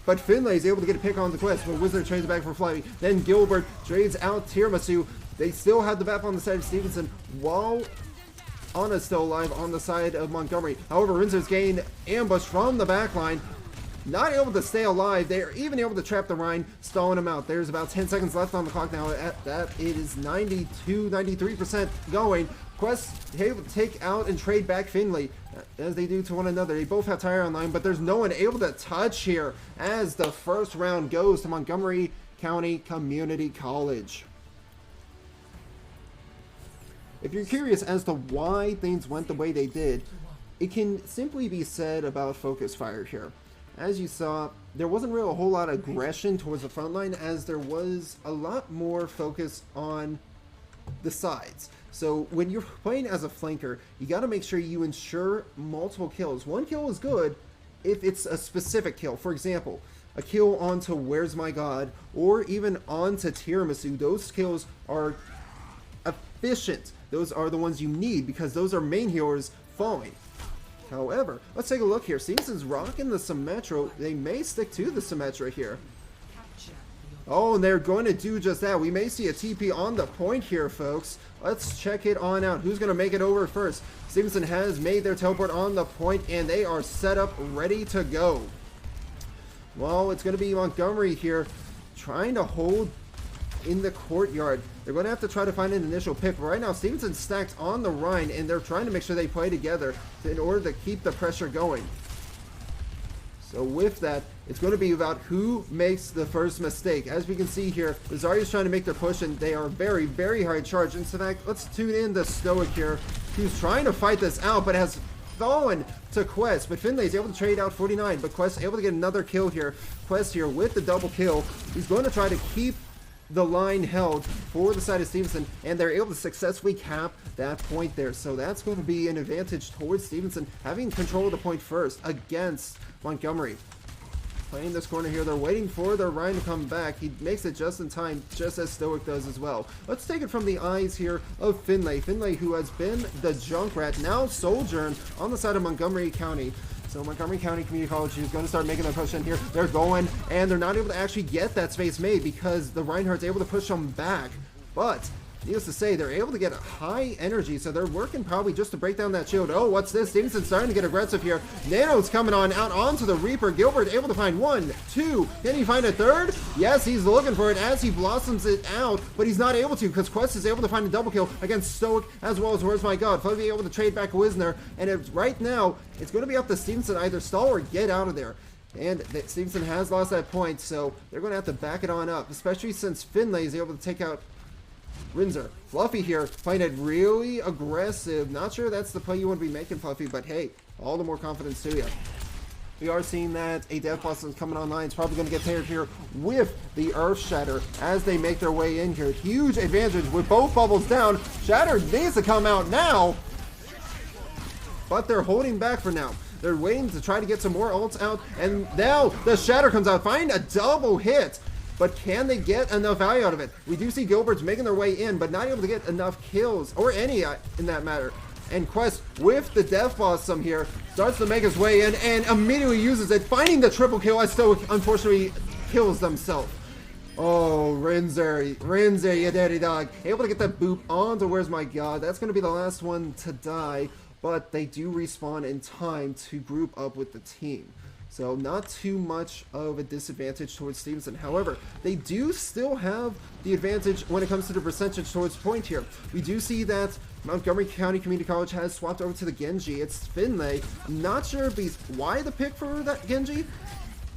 But Finlay is able to get a pick on the Quest, but Wisner trades it back for Fluffy. Then Gilbert trades out Tiramisu. They still have the VAP on the side of Stevenson, while Anna's still alive on the side of Montgomery. However, Rinzer's gained ambush from the back line. Not able to stay alive. They're even able to trap the Rhine, stalling him out. There's about 10 seconds left on the clock now. At that, it is 92, 93% going. Quest able to take out and trade back Finley, as they do to one another. They both have tire online, but there's no one able to touch here, as the first round goes to Montgomery County Community College. If you're curious as to why things went the way they did, it can simply be said about focus fire here. As you saw, there wasn't really a whole lot of aggression towards the front line, as there was a lot more focus on the sides. So when you're playing as a flanker, you got to make sure you ensure multiple kills. One kill is good if it's a specific kill. For example, a kill onto Where's My God, or even onto Tiramisu. Those kills are efficient. Those are the ones you need, because those are main healers falling. However, let's take a look here. Stevenson's rocking the Symmetra. They may stick to the Symmetra here. Oh, and they're going to do just that. We may see a TP on the point here, folks. Let's check it on out. Who's going to make it over first? Stevenson has made their teleport on the point, and they are set up, ready to go. Well, it's going to be Montgomery here, trying to hold in the courtyard. They're going to have to try to find an initial pick. But right now, Stevenson's stacked on the Rhine, and they're trying to make sure they play together in order to keep the pressure going. So with that, it's going to be about who makes the first mistake. As we can see here, the Zarya's trying to make their push, and they are very, very hard charged. In fact, let's tune in the Stoic here, who's trying to fight this out, but has fallen to Quest. But Finlay's able to trade out 49, but Quest able to get another kill here. Quest here with the double kill. He's going to try to keep the line held for the side of Stevenson, and they're able to successfully cap that point there. So that's going to be an advantage towards Stevenson, having control of the point first against Montgomery. Playing this corner here, they're waiting for their Rhine to come back. He makes it just in time, just as Stoic does as well. Let's take it from the eyes here of Finlay. Finlay, who has been the Junkrat, now Sojourn on the side of Montgomery County. So Montgomery County Community College is going to start making their push in here. They're going, and they're not able to actually get that space made because the Reinhardt's able to push them back. But needless to say, they're able to get a high energy, so they're working probably just to break down that shield. Oh, what's this? Stevenson's starting to get aggressive here. Nano's coming on out onto the Reaper. Gilbert able to find one, two. Can he find a third? Yes, he's looking for it as he blossoms it out, but he's not able to because Quest is able to find a double kill against Stoic as well as Where's My God. Fluffy able to trade back Wisner, and right now, it's going to be up to Stevenson either stall or get out of there. And Stevenson has lost that point, so they're going to have to back it on up, especially since Finlay is able to take out Rinzer. Fluffy here, find it really aggressive. Not sure that's the play you want to be making, Fluffy, but hey, all the more confidence to you. We are seeing that a Death Blossom is coming online. It's probably going to get paired here with the Earth Shatter as they make their way in here. Huge advantage with both bubbles down. Shatter needs to come out now, but they're holding back for now. They're waiting to try to get some more ults out, and now the Shatter comes out. Find a double hit. But can they get enough value out of it? We do see Gilbert's making their way in, but not able to get enough kills, or any in that matter. And Quest, with the Death Blossom here, starts to make his way in and immediately uses it, finding the triple kill as Stoic unfortunately kills themselves. Oh, Rinzer, you daddy dog. Able to get that boop onto Where's My God. That's going to be the last one to die, but they do respawn in time to group up with the team. So not too much of a disadvantage towards Stevenson. However, they do still have the advantage when it comes to the percentage towards point here. We do see that Montgomery County Community College has swapped over to the Genji. It's Finlay. I'm not sure why the pick for that Genji,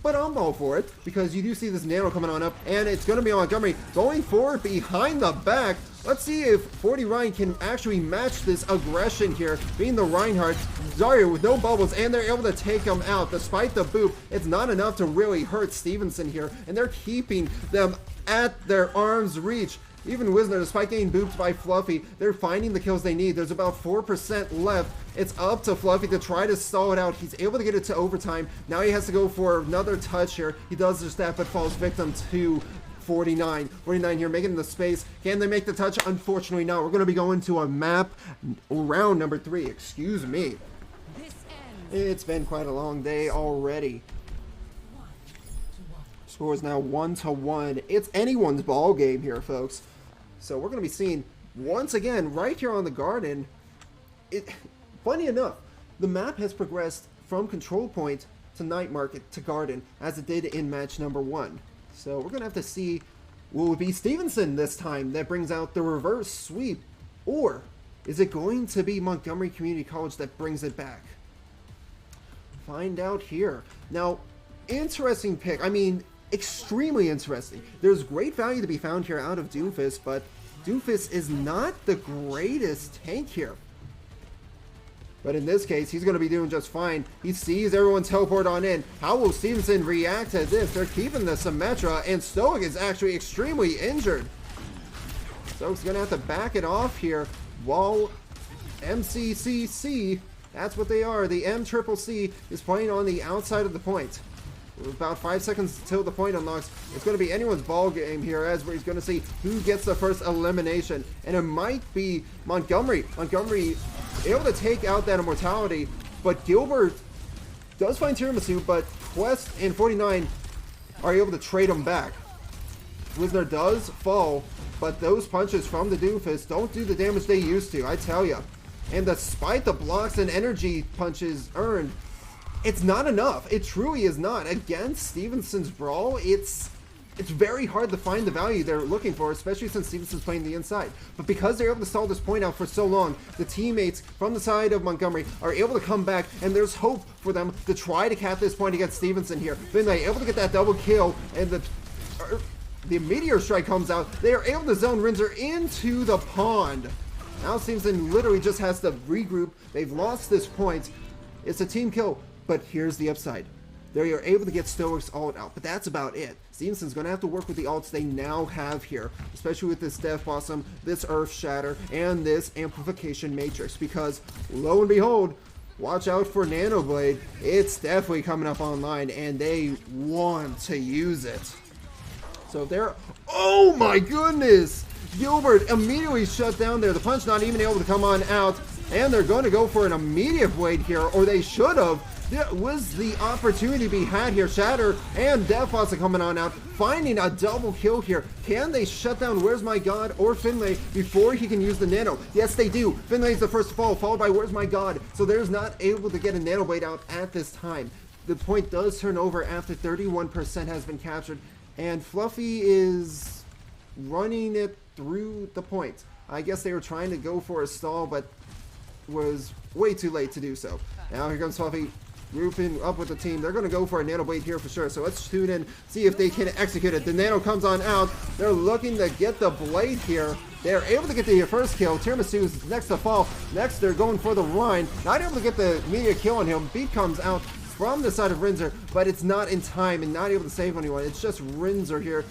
but I'm all for it because you do see this Nano coming on up, and it's going to be Montgomery going forward behind the back. Let's see if 40 Ryan can actually match this aggression here, being the Reinhardt. Zarya with no bubbles, and they're able to take him out. Despite the boop, it's not enough to really hurt Stevenson here, and they're keeping them at their arm's reach. Even Wisner, despite getting booped by Fluffy, they're finding the kills they need. There's about 4% left. It's up to Fluffy to try to stall it out. He's able to get it to overtime. Now he has to go for another touch here. He does just that, but falls victim to 49. 49 here, making the space. Can they make the touch? Unfortunately not. We're going to be going to a map round number 3. Excuse me. It's been quite a long day already. Score is now 1-1. It's anyone's ball game here, folks. So we're going to be seeing, once again, right here on the Garden, Funny enough, the map has progressed from Control Point to Night Market to Garden as it did in match number 1. So we're going to have to see, will it be Stevenson this time that brings out the reverse sweep? Or is it going to be Montgomery Community College that brings it back? Find out here. Now, interesting pick. I mean, extremely interesting. There's great value to be found here out of Doomfist, but Doomfist is not the greatest tank here. But in this case, he's going to be doing just fine. He sees everyone teleport on in. How will Stevenson react to this? They're keeping the Symmetra, and Stoic is actually extremely injured. Stoic's going to have to back it off here while MCCC, that's what they are, the MCCC is playing on the outside of the point. About 5 seconds until the point unlocks. It's going to be anyone's ball game here as we're going to see who gets the first elimination. And it might be Montgomery. Montgomery able to take out that immortality, but Gilbert does find Tiramisu, but Quest and 49 are able to trade him back. Wisner does fall, but those punches from the Doomfist don't do the damage they used to, I tell ya. And despite the blocks and energy punches earned, it's not enough. It truly is not. Against Stevenson's Brawl, it's very hard to find the value they're looking for, especially since Stevenson's playing the inside. But because they're able to stall this point out for so long, the teammates from the side of Montgomery are able to come back, and there's hope for them to try to cap this point against Stevenson here. Finlay able to get that double kill, and the Meteor Strike comes out. They are able to zone Rinzer into the pond. Now Stevenson literally just has to regroup. They've lost this point. It's a team kill, but here's the upside. They are able to get Stoic's ult out, but that's about it. Stevenson's going to have to work with the ults they now have here, especially with this Death Blossom, this Earth Shatter, and this Amplification Matrix, because lo and behold, watch out for Nano Blade. It's definitely coming up online, and they want to use it. So they're... Oh my goodness! Gilbert immediately shut down there. The punch not even able to come on out, and they're going to go for an immediate blade here, or they should have. There was the opportunity to be had here. Shatter and Death Blossom coming on out, finding a double kill here. Can they shut down Where's My God or Finlay before he can use the Nano? Yes, they do. Finlay's the first to fall, followed by Where's My God. So there's not able to get a Nano Blade out at this time. The point does turn over after 31% has been captured, and Fluffy is running it through the point. I guess they were trying to go for a stall, but was way too late to do so. Now here comes Fluffy, grouping up with the team. They're going to go for a Nano Blade here for sure. So let's tune in, see if they can execute it. The Nano comes on out. They're looking to get the Blade here. They're able to get the first kill. Tiramisu is next to fall. Next, they're going for the Rhine. Not able to get the immediate kill on him. Beat comes out from the side of Rinzer, but it's not in time and not able to save anyone. It's just Rinzer here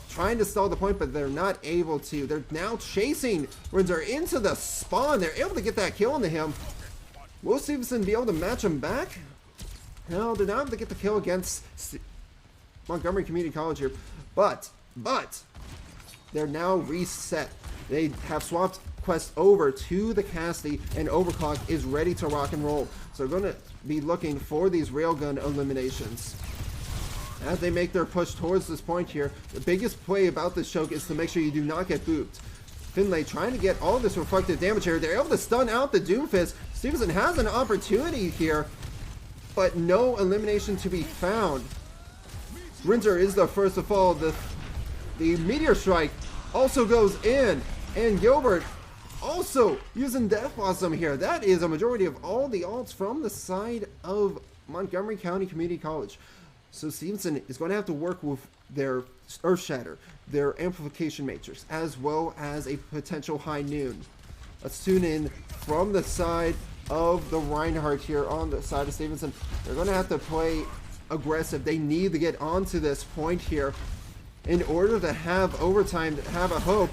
trying to stall the point, but they're not able to. They're now chasing Rinzer into the spawn. They're able to get that kill into him. Will Stevenson be able to match him back? No, they're not able to get the kill against Montgomery Community College here, but they're now reset. They have swapped Quest over to the Cassidy, and Overclock is ready to rock and roll. So they're going to be looking for these railgun eliminations. As they make their push towards this point here, the biggest play about this choke is to make sure you do not get booped. Finlay trying to get all this reflective damage here. They're able to stun out the Doomfist. Stevenson has an opportunity here, but no elimination to be found. Rinzer is the first to fall. The Meteor Strike also goes in, and Gilbert also using Death Blossom here. That is a majority of all the ults from the side of Montgomery County Community College. So Stevenson is going to have to work with their Earth Shatter, their Amplification Matrix, as well as a potential High Noon. Let's tune in from the side of the Reinhardt here on the side of Stevenson. They're going to have to play aggressive. They need to get onto this point here in order to have overtime, to have a hope.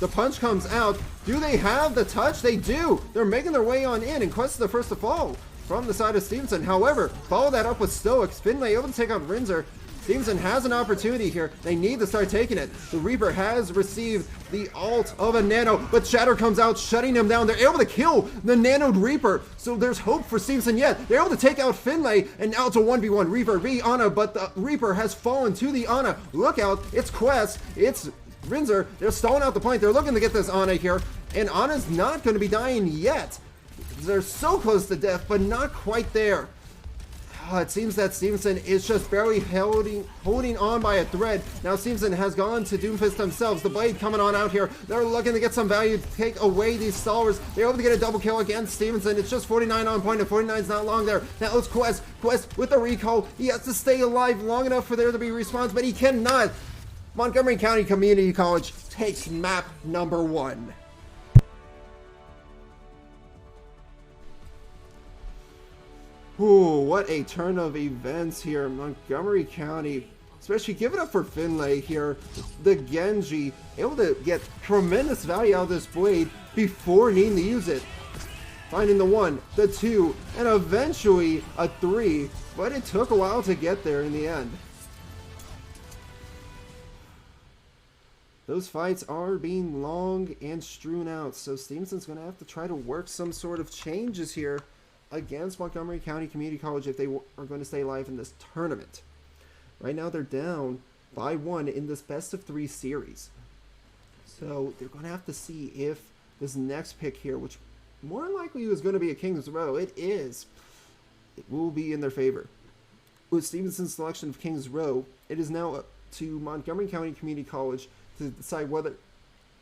The punch comes out. Do they have the touch? They do. They're making their way on in, and Quest is the first to fall from the side of Stevenson. However, follow that up with Stoics. Finlay able to take out Rinzer. Stevenson has an opportunity here. They need to start taking it. The Reaper has received the ult of a Nano, but Shatter comes out, shutting him down. They're able to kill the Nanoed Reaper, so there's hope for Stevenson yet. They're able to take out Finlay, and now it's a 1v1. Reaper v Ana, but the Reaper has fallen to the Ana. Look out, it's Quest, it's Rinzer. They're stalling out the point. They're looking to get this Ana here, and Ana's not going to be dying yet. They're so close to death, but not quite there. It seems that Stevenson is just barely holding on by a thread. Now Stevenson has gone to Doomfist themselves. The Blade coming on out here. They're looking to get some value to take away these stalwarts. They're able to get a double kill against Stevenson. It's just 49 on point, and 49 is not long there. Now it's Quest. Quest with the recall. He has to stay alive long enough for there to be response, but he cannot. Montgomery County Community College takes map number 1. Ooh, what a turn of events here. Montgomery County, especially give it up for Finlay here. The Genji, able to get tremendous value out of this blade before needing to use it. Finding the 1, the 2, and eventually a 3, but it took a while to get there in the end. Those fights are being long and strewn out, so Stevenson's going to have to try to work some sort of changes here against Montgomery County Community College if they are going to stay alive in this tournament. Right now they're down by 1 in this best of 3 series. So they're going to have to see if this next pick here, which more likely is going to be a King's Row, it will be in their favor. With Stevenson's selection of King's Row, it is now up to Montgomery County Community College to decide whether...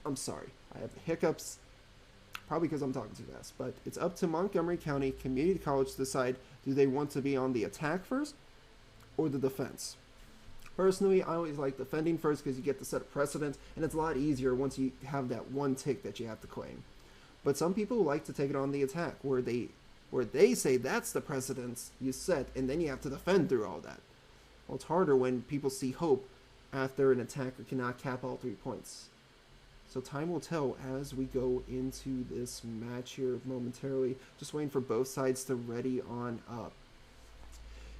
I'm sorry, I have hiccups. Probably because I'm talking too fast, but it's up to Montgomery County Community College to decide, do they want to be on the attack first or the defense? Personally, I always like defending first because you get to set a precedent, and it's a lot easier once you have that one tick that you have to claim. But some people like to take it on the attack, where they say that's the precedence you set, and then you have to defend through all that. Well, it's harder when people see hope after an attacker cannot cap all 3 points. So time will tell as we go into this match here momentarily. Just waiting for both sides to ready on up.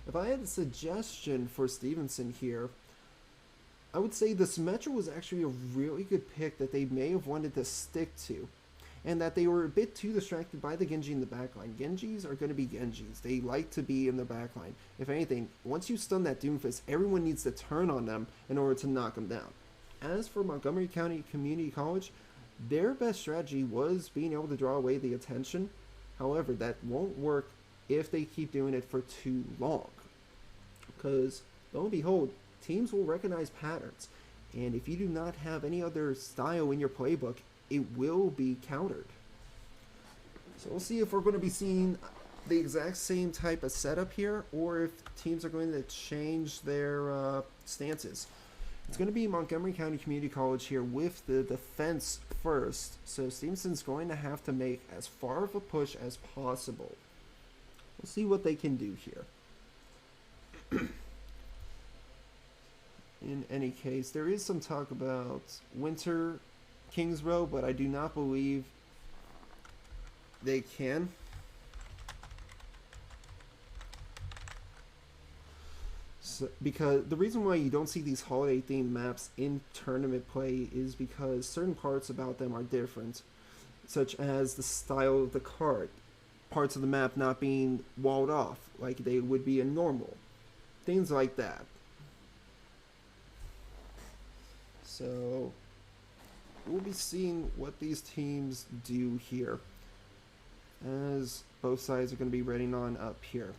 If I had a suggestion for Stevenson here, I would say this Metro was actually a really good pick that they may have wanted to stick to. And that they were a bit too distracted by the Genji in the backline. Genjis are going to be Genjis. They like to be in the backline. If anything, once you stun that Doomfist, everyone needs to turn on them in order to knock them down. As for Montgomery County Community College, their best strategy was being able to draw away the attention. However, that won't work if they keep doing it for too long. Because, lo and behold, teams will recognize patterns. And if you do not have any other style in your playbook, it will be countered. So we'll see if we're going to be seeing the exact same type of setup here, or if teams are going to change their stances. It's going to be Montgomery County Community College here with the defense first. So Stevenson's going to have to make as far of a push as possible. We'll see what they can do here. In any case, there is some talk about Winter Kings Row, but I do not believe they can. Because the reason why you don't see these holiday themed maps in tournament play is because certain parts about them are different, such as the style of the card, parts of the map not being walled off like they would be in normal, things like that. So we'll be seeing what these teams do here as both sides are going to be readying on up here.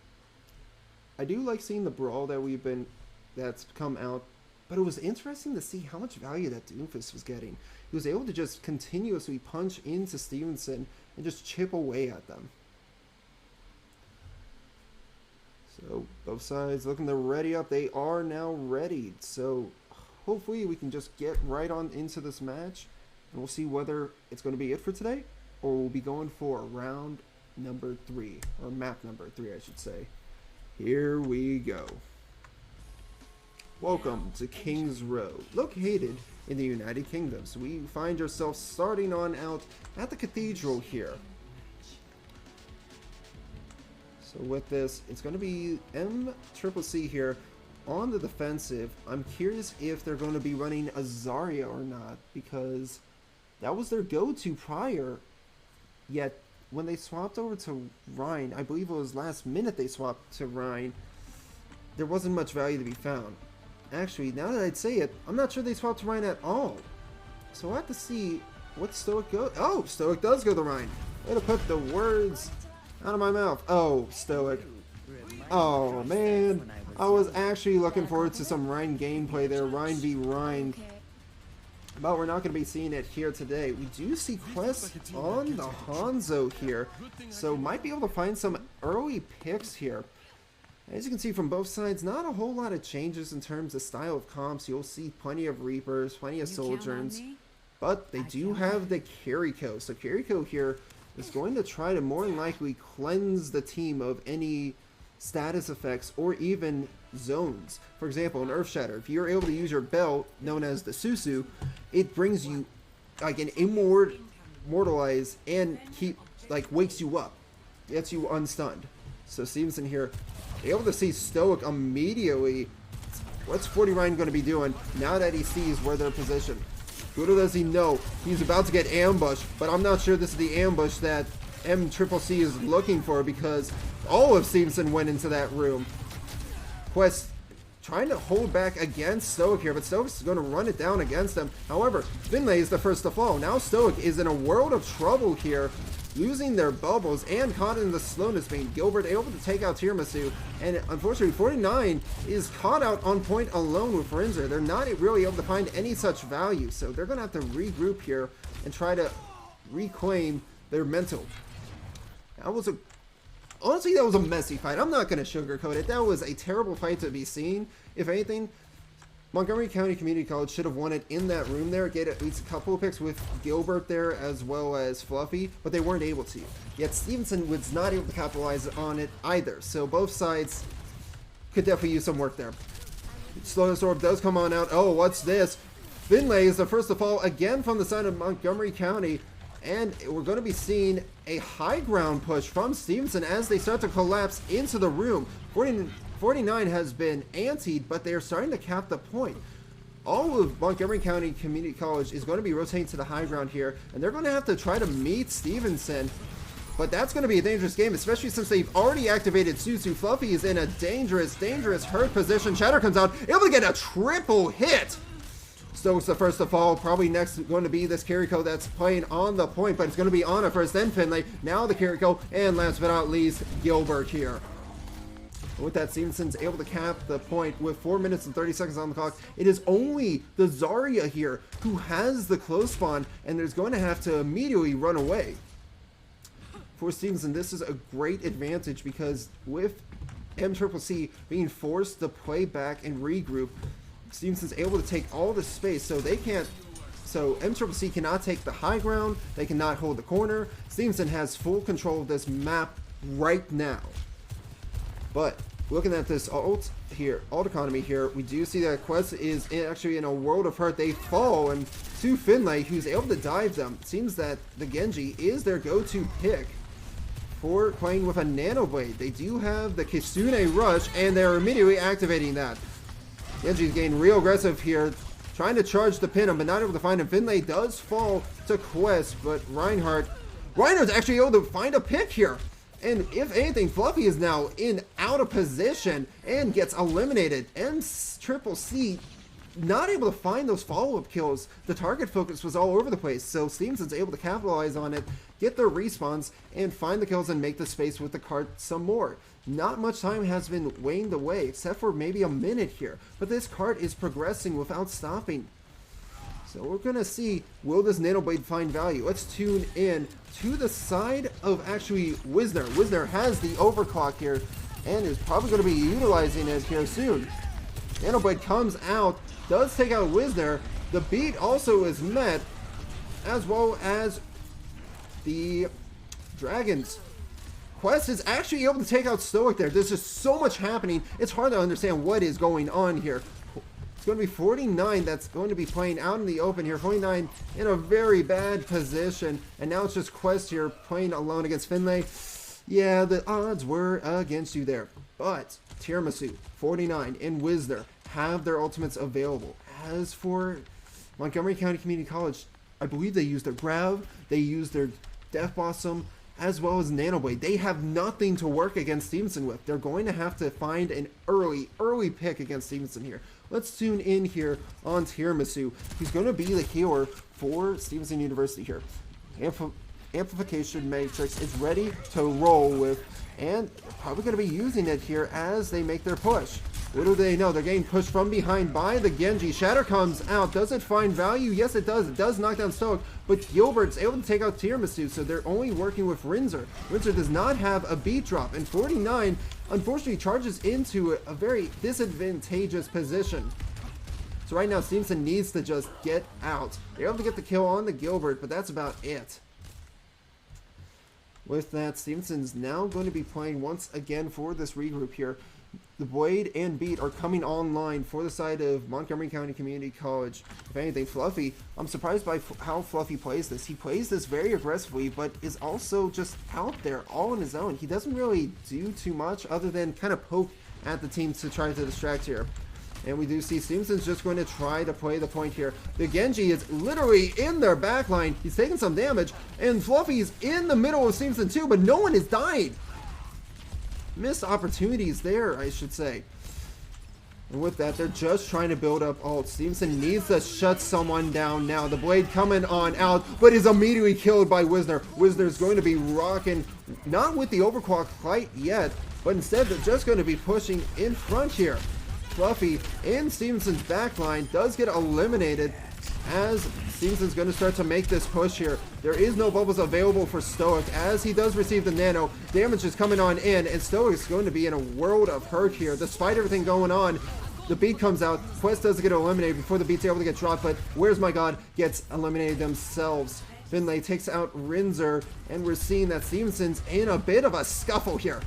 I do like seeing the brawl that's come out, but it was interesting to see how much value that Doomfist was getting. He was able to just continuously punch into Stevenson and just chip away at them. So both sides looking to ready up. They are now ready. So hopefully we can just get right on into this match, and we'll see whether it's going to be it for today, or we'll be going for round number 3, or map number 3, I should say. Here we go. Welcome to King's Row, located in the United Kingdom. So we find ourselves starting on out at the cathedral here. So with this, it's going to be MCCC here on the defensive. I'm curious if they're going to be running a Zarya or not, because that was their go-to prior, yet when they swapped over to Rhine, I believe it was last minute they swapped to Rhine, there wasn't much value to be found. Actually, now that I'd say it, I'm not sure they swapped to Rhine at all. So we'll have to see What's Stoic go? Oh, Stoic does go the Rhine. Way to put the words out of my mouth. Oh, Stoic. Oh, man. I was actually looking forward to some Rhine gameplay there. Rhine v. Rhine. But we're not going to be seeing it here today. We do see quests on the Hanzo here. So might be able to find some early picks here. As you can see from both sides, not a whole lot of changes in terms of style of comps. You'll see plenty of Reapers, plenty of Sojourns. But they do have the Kiriko. So Kiriko here is going to try to more than likely cleanse the team of any status effects or even zones. For example, in Earth Shatter, if you're able to use your belt, known as the Susu, it brings you like an immortalize and wakes you up, gets you unstunned. So Stevenson here, able to see Stoic immediately. What's 40 Ryan going to be doing now that he sees where they're positioned? Little does he know, he's about to get ambushed, but I'm not sure this is the ambush that MCCC is looking for, because all of Stevenson went into that room. Quest trying to hold back against Stoic here, but Stoic's going to run it down against him. However, Finlay is the first to fall. Now Stoic is in a world of trouble here, losing their bubbles and caught in the slowness vein. Gilbert able to take out Tiramisu, and unfortunately 49 is caught out on point alone with Renzer. They're not really able to find any such value, so they're going to have to regroup here and try to reclaim their mental. Honestly, that was a messy fight. I'm not going to sugarcoat it. That was a terrible fight to be seen. If anything, Montgomery County Community College should have won it in that room there, get at least a couple of picks with Gilbert there as well as Fluffy, but they weren't able to. Yet Stevenson was not able to capitalize on it either, so both sides could definitely use some work there. Slowness Orb does come on out. Oh, what's this? Finlay is the first to fall again from the side of Montgomery County, and we're going to be seeing a high ground push from Stevenson as they start to collapse into the room. 49 has been antied, but they are starting to cap the point. All of Montgomery County Community College is going to be rotating to the high ground here, and they're going to have to try to meet Stevenson. But that's going to be a dangerous game, especially since they've already activated Susu. Fluffy is in a dangerous hurt position. Shatter comes out, able to get a triple hit. Stoic's the first to fall. Probably next going to be this Kiriko that's playing on the point, but it's going to be Anna first, then Finlay, now the Kiriko, and last but not least, Gilbert here. With that, Stevenson's able to cap the point with 4 minutes and 30 seconds on the clock. It is only the Zarya here who has the close spawn, and is going to have to immediately run away. For Stevenson, this is a great advantage because with MCCC being forced to play back and regroup, Stevenson's able to take all the space, so they can't. So MCCC cannot take the high ground. They cannot hold the corner. Stevenson has full control of this map right now. But looking at this alt economy here, we do see that Quest is actually in a world of hurt. They fall, and to Finlay, who's able to dive them. It seems that the Genji is their go-to pick for playing with a Nano Blade. They do have the Kitsune Rush, and they're immediately activating that. Genji's getting real aggressive here, trying to charge the pin him, but not able to find him. Finlay does fall to Quest, but Reinhardt's actually able to find a pick here. And if anything, Fluffy is now out of position and gets eliminated. MCCC not able to find those follow-up kills. The target focus was all over the place, so Stevenson's able to capitalize on it, get their respawns, and find the kills and make the space with the cart some more. Not much time has been waned away, except for maybe a minute here, but this cart is progressing without stopping. So we're going to see, will this Nano Blade find value? Let's tune in to the side of actually Wisner. Wisner has the overclock here and is probably going to be utilizing it here soon. Nano Blade comes out, does take out Wisner. The beat also is met, as well as the Dragons. Quest is actually able to take out Stoic there. There's just so much happening. It's hard to understand what is going on here. It's going to be 49 that's going to be playing out in the open here. 49 in a very bad position. And now it's just Quest here playing alone against Finlay. Yeah, the odds were against you there. But Tiramisu, 49, and Wisner have their ultimates available. As for Montgomery County Community College, I believe they used their Grav, they used their Death Blossom, as well as Nano Blade. They have nothing to work against Stevenson with. They're going to have to find an early pick against Stevenson here. let's tune in here on Tiramisu. He's going to be the healer for Stevenson University here. Amplification Matrix is ready to roll with, and probably going to be using it here as they make their push. Little do they know, they're getting pushed from behind by the Genji. Shatter comes out. Does it find value? Yes, it does. It does knock down Stoic, but Gilbert's able to take out Tiramisu, so they're only working with Rinzer. Rinzer does not have a beat drop, and 49, unfortunately, charges into a very disadvantageous position. So right now, Stevenson needs to just get out. They're able to get the kill on the Gilbert, but that's about it. With that, Stevenson's now going to be playing once again for this regroup here. The Blade and Beat are coming online for the side of Montgomery County Community College. If anything, Fluffy, I'm surprised by how Fluffy plays this. He plays this very aggressively, but is also just out there all on his own. He doesn't really do too much other than kind of poke at the team to try to distract here. And we do see Stevenson's just going to try to play the point here. The Genji is literally in their backline. He's taking some damage, and Fluffy's in the middle of Stevenson too, but no one is dying. Missed opportunities there, I should say. And with that, they're just trying to build up ult. Stevenson needs to shut someone down now. The Blade coming on out, but is immediately killed by Wisner. Wisner's going to be rocking, not with the overclock quite yet, but instead they're just going to be pushing in front here. Fluffy in Stevenson's backline does get eliminated as Stevenson's going to start to make this push here. There is no bubbles available for Stoic as he does receive the nano. Damage is coming on in, and Stoic's going to be in a world of hurt here. Despite everything going on, the Beat comes out. Quest does get eliminated before the Beat's able to get dropped, but Where's My God gets eliminated themselves. Finlay takes out Rinzer, and we're seeing that Stevenson's in a bit of a scuffle here.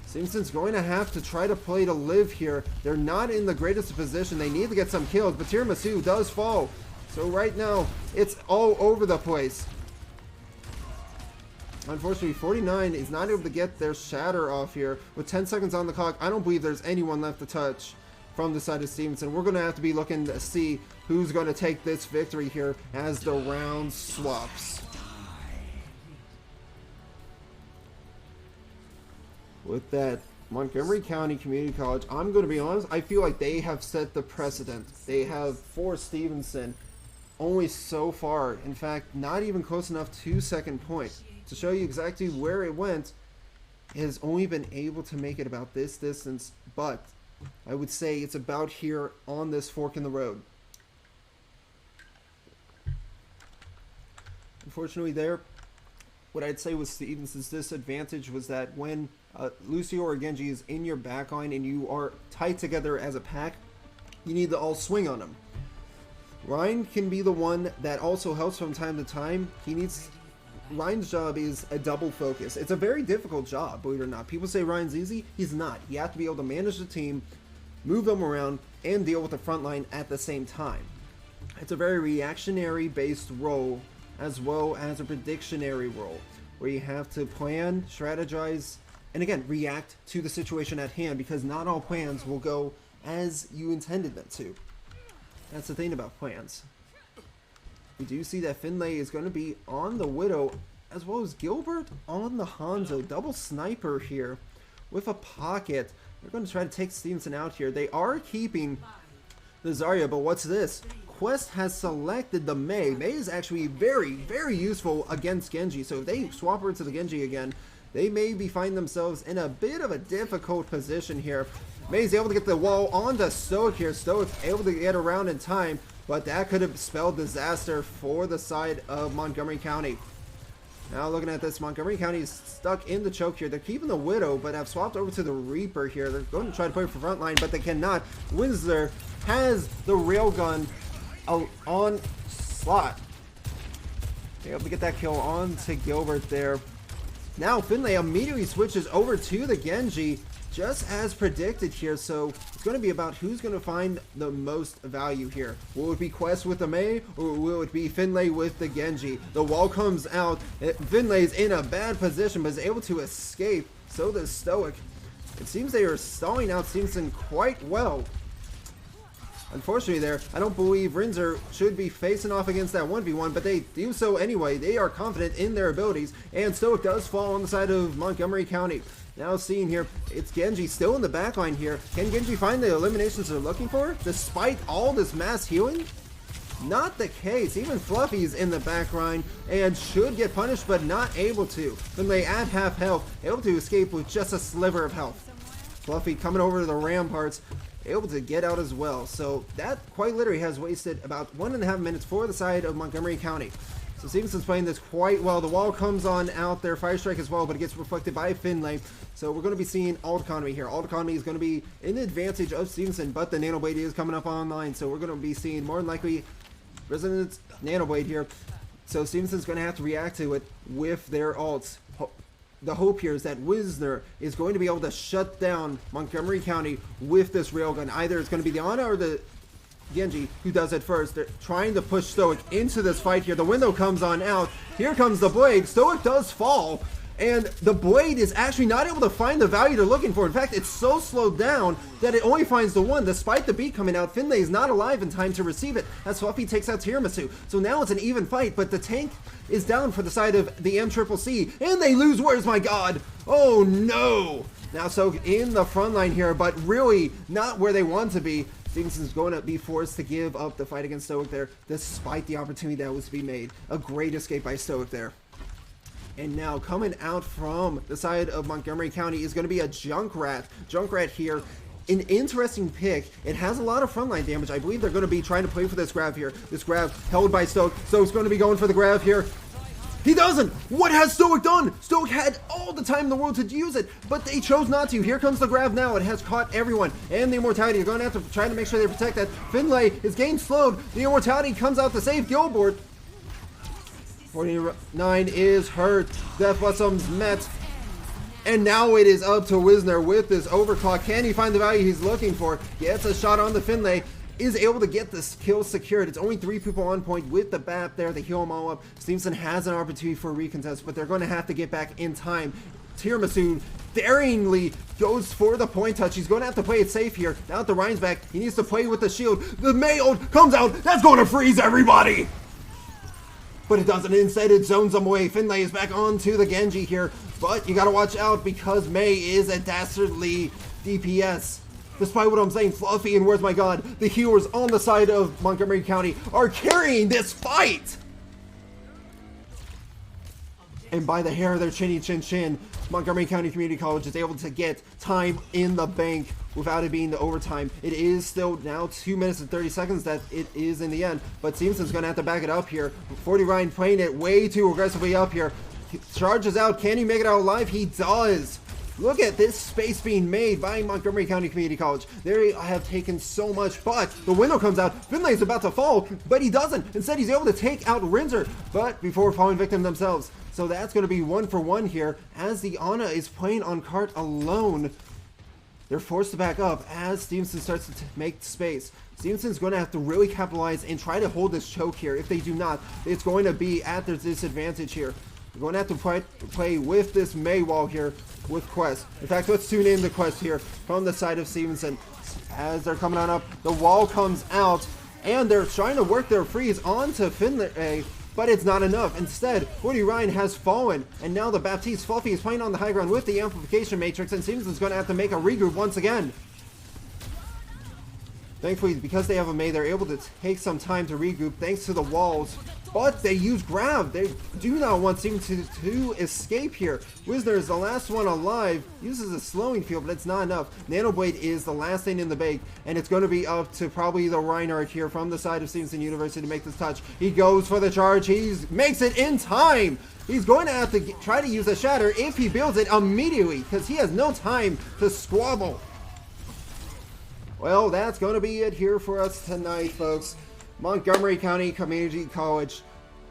Stevenson's going to have to try to play to live here. They're not in the greatest position. They need to get some kills, but Tiramisu does fall. So right now, it's all over the place. Unfortunately, 49 is not able to get their shatter off here. With 10 seconds on the clock, I don't believe there's anyone left to touch from the side of Stevenson. We're going to have to be looking to see who's going to take this victory here as the round swaps. With that, Montgomery County Community College, I'm going to be honest, I feel like they have set the precedent. They have forced Stevenson only so far. In fact, not even close enough to second point. To show you exactly where it went, it has only been able to make it about this distance, but I would say it's about here on this fork in the road. Unfortunately there, what I'd say was Stevenson's disadvantage was that when Lucio or Genji is in your backline and you are tied together as a pack, you need to all swing on them. Ryan can be the one that also helps from time to time. Ryan's job is a double focus. It's a very difficult job, believe it or not. People say Ryan's easy. He's not. You have to be able to manage the team, move them around, and deal with the front line at the same time. It's a very reactionary based role as well as a predictionary role, where you have to plan, strategize, and again, react to the situation at hand, because not all plans will go as you intended them to. That's the thing about plans. We do see that Finlay is going to be on the Widow, as well as Gilbert on the Hanzo. Double sniper here with a pocket. They're going to try to take Stevenson out here. They are keeping the Zarya, but what's this? Quest has selected the Mei. Mei is actually very, very useful against Genji, so if they swap her to the Genji again, they may be finding themselves in a bit of a difficult position here. Mei's able to get the wall onto Stoic here. Stoic able to get around in time, but that could have spelled disaster for the side of Montgomery County. Now looking at this, Montgomery County is stuck in the choke here. They're keeping the Widow, but have swapped over to the Reaper here. They're going to try to put it for front line, but they cannot. Windsor has the railgun on slot. They're able to get that kill on to Gilbert there. Now Finlay immediately switches over to the Genji, just as predicted here, so it's going to be about who's going to find the most value here. Will it be Quest with the Mei, or will it be Finlay with the Genji? The wall comes out, Finlay's in a bad position, but is able to escape, so does Stoic. It seems they are stalling out Stevenson quite well. Unfortunately there, I don't believe Rinzer should be facing off against that 1v1, but they do so anyway. They are confident in their abilities, and Stoic does fall on the side of Montgomery County. Now seeing here, it's Genji still in the backline here. Can Genji find the eliminations they're looking for, despite all this mass healing? Not the case. Even Fluffy's in the backline and should get punished, but not able to. Finlay at half health, able to escape with just a sliver of health. Fluffy coming over to the ramparts, able to get out as well. So that quite literally has wasted about 1.5 minutes for the side of Montgomery County. So Stevenson's playing this quite well. The wall comes on out there, Fire Strike as well, but it gets reflected by Finlay. So we're going to be seeing Alt Economy here. Alt Economy is going to be in the advantage of Stevenson, but the Nano Blade is coming up online. So we're going to be seeing more than likely Resonance Nano Blade here. So Stevenson's going to have to react to it with their ults. The hope here is that Wisner is going to be able to shut down Montgomery County with this railgun. Either it's going to be the Ana or the Genji who does it first. They're trying to push Stoic into this fight here. The window comes on out. Here comes the Blade. Stoic does fall, and the Blade is actually not able to find the value they're looking for. In fact, it's so slowed down that it only finds the one. Despite the beat coming out, Finlay is not alive in time to receive it as Fluffy takes out Tiramisu. So now it's an even fight, but the tank is down for the side of the MCCC, and they lose. Where's my god? Oh no! Now so in the front line here, but really not where they want to be. Stevenson's going to be forced to give up the fight against Stoic there, despite the opportunity that was to be made. A great escape by Stoic there. And now coming out from the side of Montgomery County is going to be a Junkrat. Junkrat here, an interesting pick. It has a lot of frontline damage. I believe they're going to be trying to play for this grab here. This grab held by Stoic. Stoic's going to be going for the grab here. He doesn't! What has Stoic done? Stoic had all the time in the world to use it, but they chose not to. Here comes the grab now. It has caught everyone. And the Immortality are going to have to try to make sure they protect that. Finlay is getting slowed. The Immortality comes out to save Gilbert. 49 is hurt. Death Blossom's met. And now it is up to Wisner with this overclock. Can he find the value he's looking for? Gets a shot on the Finlay. Is able to get this kill secured. It's only 3 people on point with the BAP there. They heal them all up. Stevenson has an opportunity for a recontest, but they're going to have to get back in time. Tiramisu daringly goes for the point touch. He's going to have to play it safe here. Now that the Ryan's back, he needs to play with the shield. The Mayo comes out. That's going to freeze everybody. But it doesn't. Instead, it zones them away. Finlay is back onto the Genji here. But you got to watch out because May is a dastardly DPS. Despite what I'm saying, Fluffy and Where's My God, the healers on the side of Montgomery County are carrying this fight! And by the hair of their chinny chin chin, Montgomery County Community College is able to get time in the bank without it being the overtime. It is still now 2 minutes and 30 seconds that it is in the end, but Stevenson's going to have to back it up here. 40 Ryan playing it way too aggressively up here. He charges out. Can he make it out alive? He does. Look at this space being made by Montgomery County Community College. They have taken so much, but the window comes out. Finlay's about to fall, but he doesn't. Instead, he's able to take out Rinzer, but before falling victim themselves. So that's going to be 1 for 1 here, as the Ana is playing on cart alone. They're forced to back up as Stevenson starts to make space. Stevenson's going to have to really capitalize and try to hold this choke here. If they do not, it's going to be at their disadvantage here. We're going to have to play with this May wall here with Quest. In fact, let's tune in to Quest here from the side of Stevenson. As they're coming on up, the wall comes out, and they're trying to work their freeze onto Finlay, but it's not enough. Instead, Woody Ryan has fallen, and now the Baptiste Fluffy is playing on the high ground with the Amplification Matrix, and Stevenson's going to have to make a regroup once again. Thankfully, because they have a May, they're able to take some time to regroup thanks to the walls. But they use grab. They do not want Stevenson to escape here. Wisner is the last one alive. Uses a slowing field, but it's not enough. Nanoblade is the last thing in the bag, and it's going to be up to probably the Reinhardt here from the side of Stevenson University to make this touch. He goes for the charge. He makes it in time. He's going to have to try to use a shatter if he builds it immediately, because he has no time to squabble. Well, that's going to be it here for us tonight, folks. Montgomery County Community College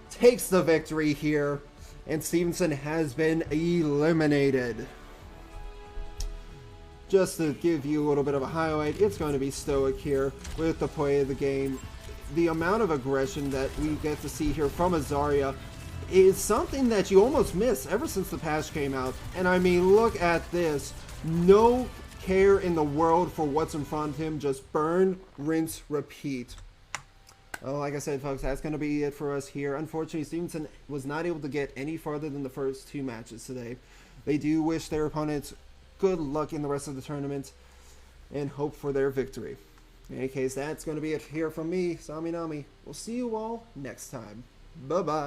takes the victory here, and Stevenson has been eliminated. Just to give you a little bit of a highlight, it's going to be Stoic here with the play of the game. The amount of aggression that we get to see here from Azaria is something that you almost miss ever since the patch came out. And I mean, look at this. No care in the world for what's in front of him. Just burn, rinse, repeat. Well, like I said, folks, that's going to be it for us here. Unfortunately, Stevenson was not able to get any farther than the first 2 matches today. They do wish their opponents good luck in the rest of the tournament and hope for their victory. In any case, that's going to be it here from me, Sami Nami. We'll see you all next time. Bye-bye.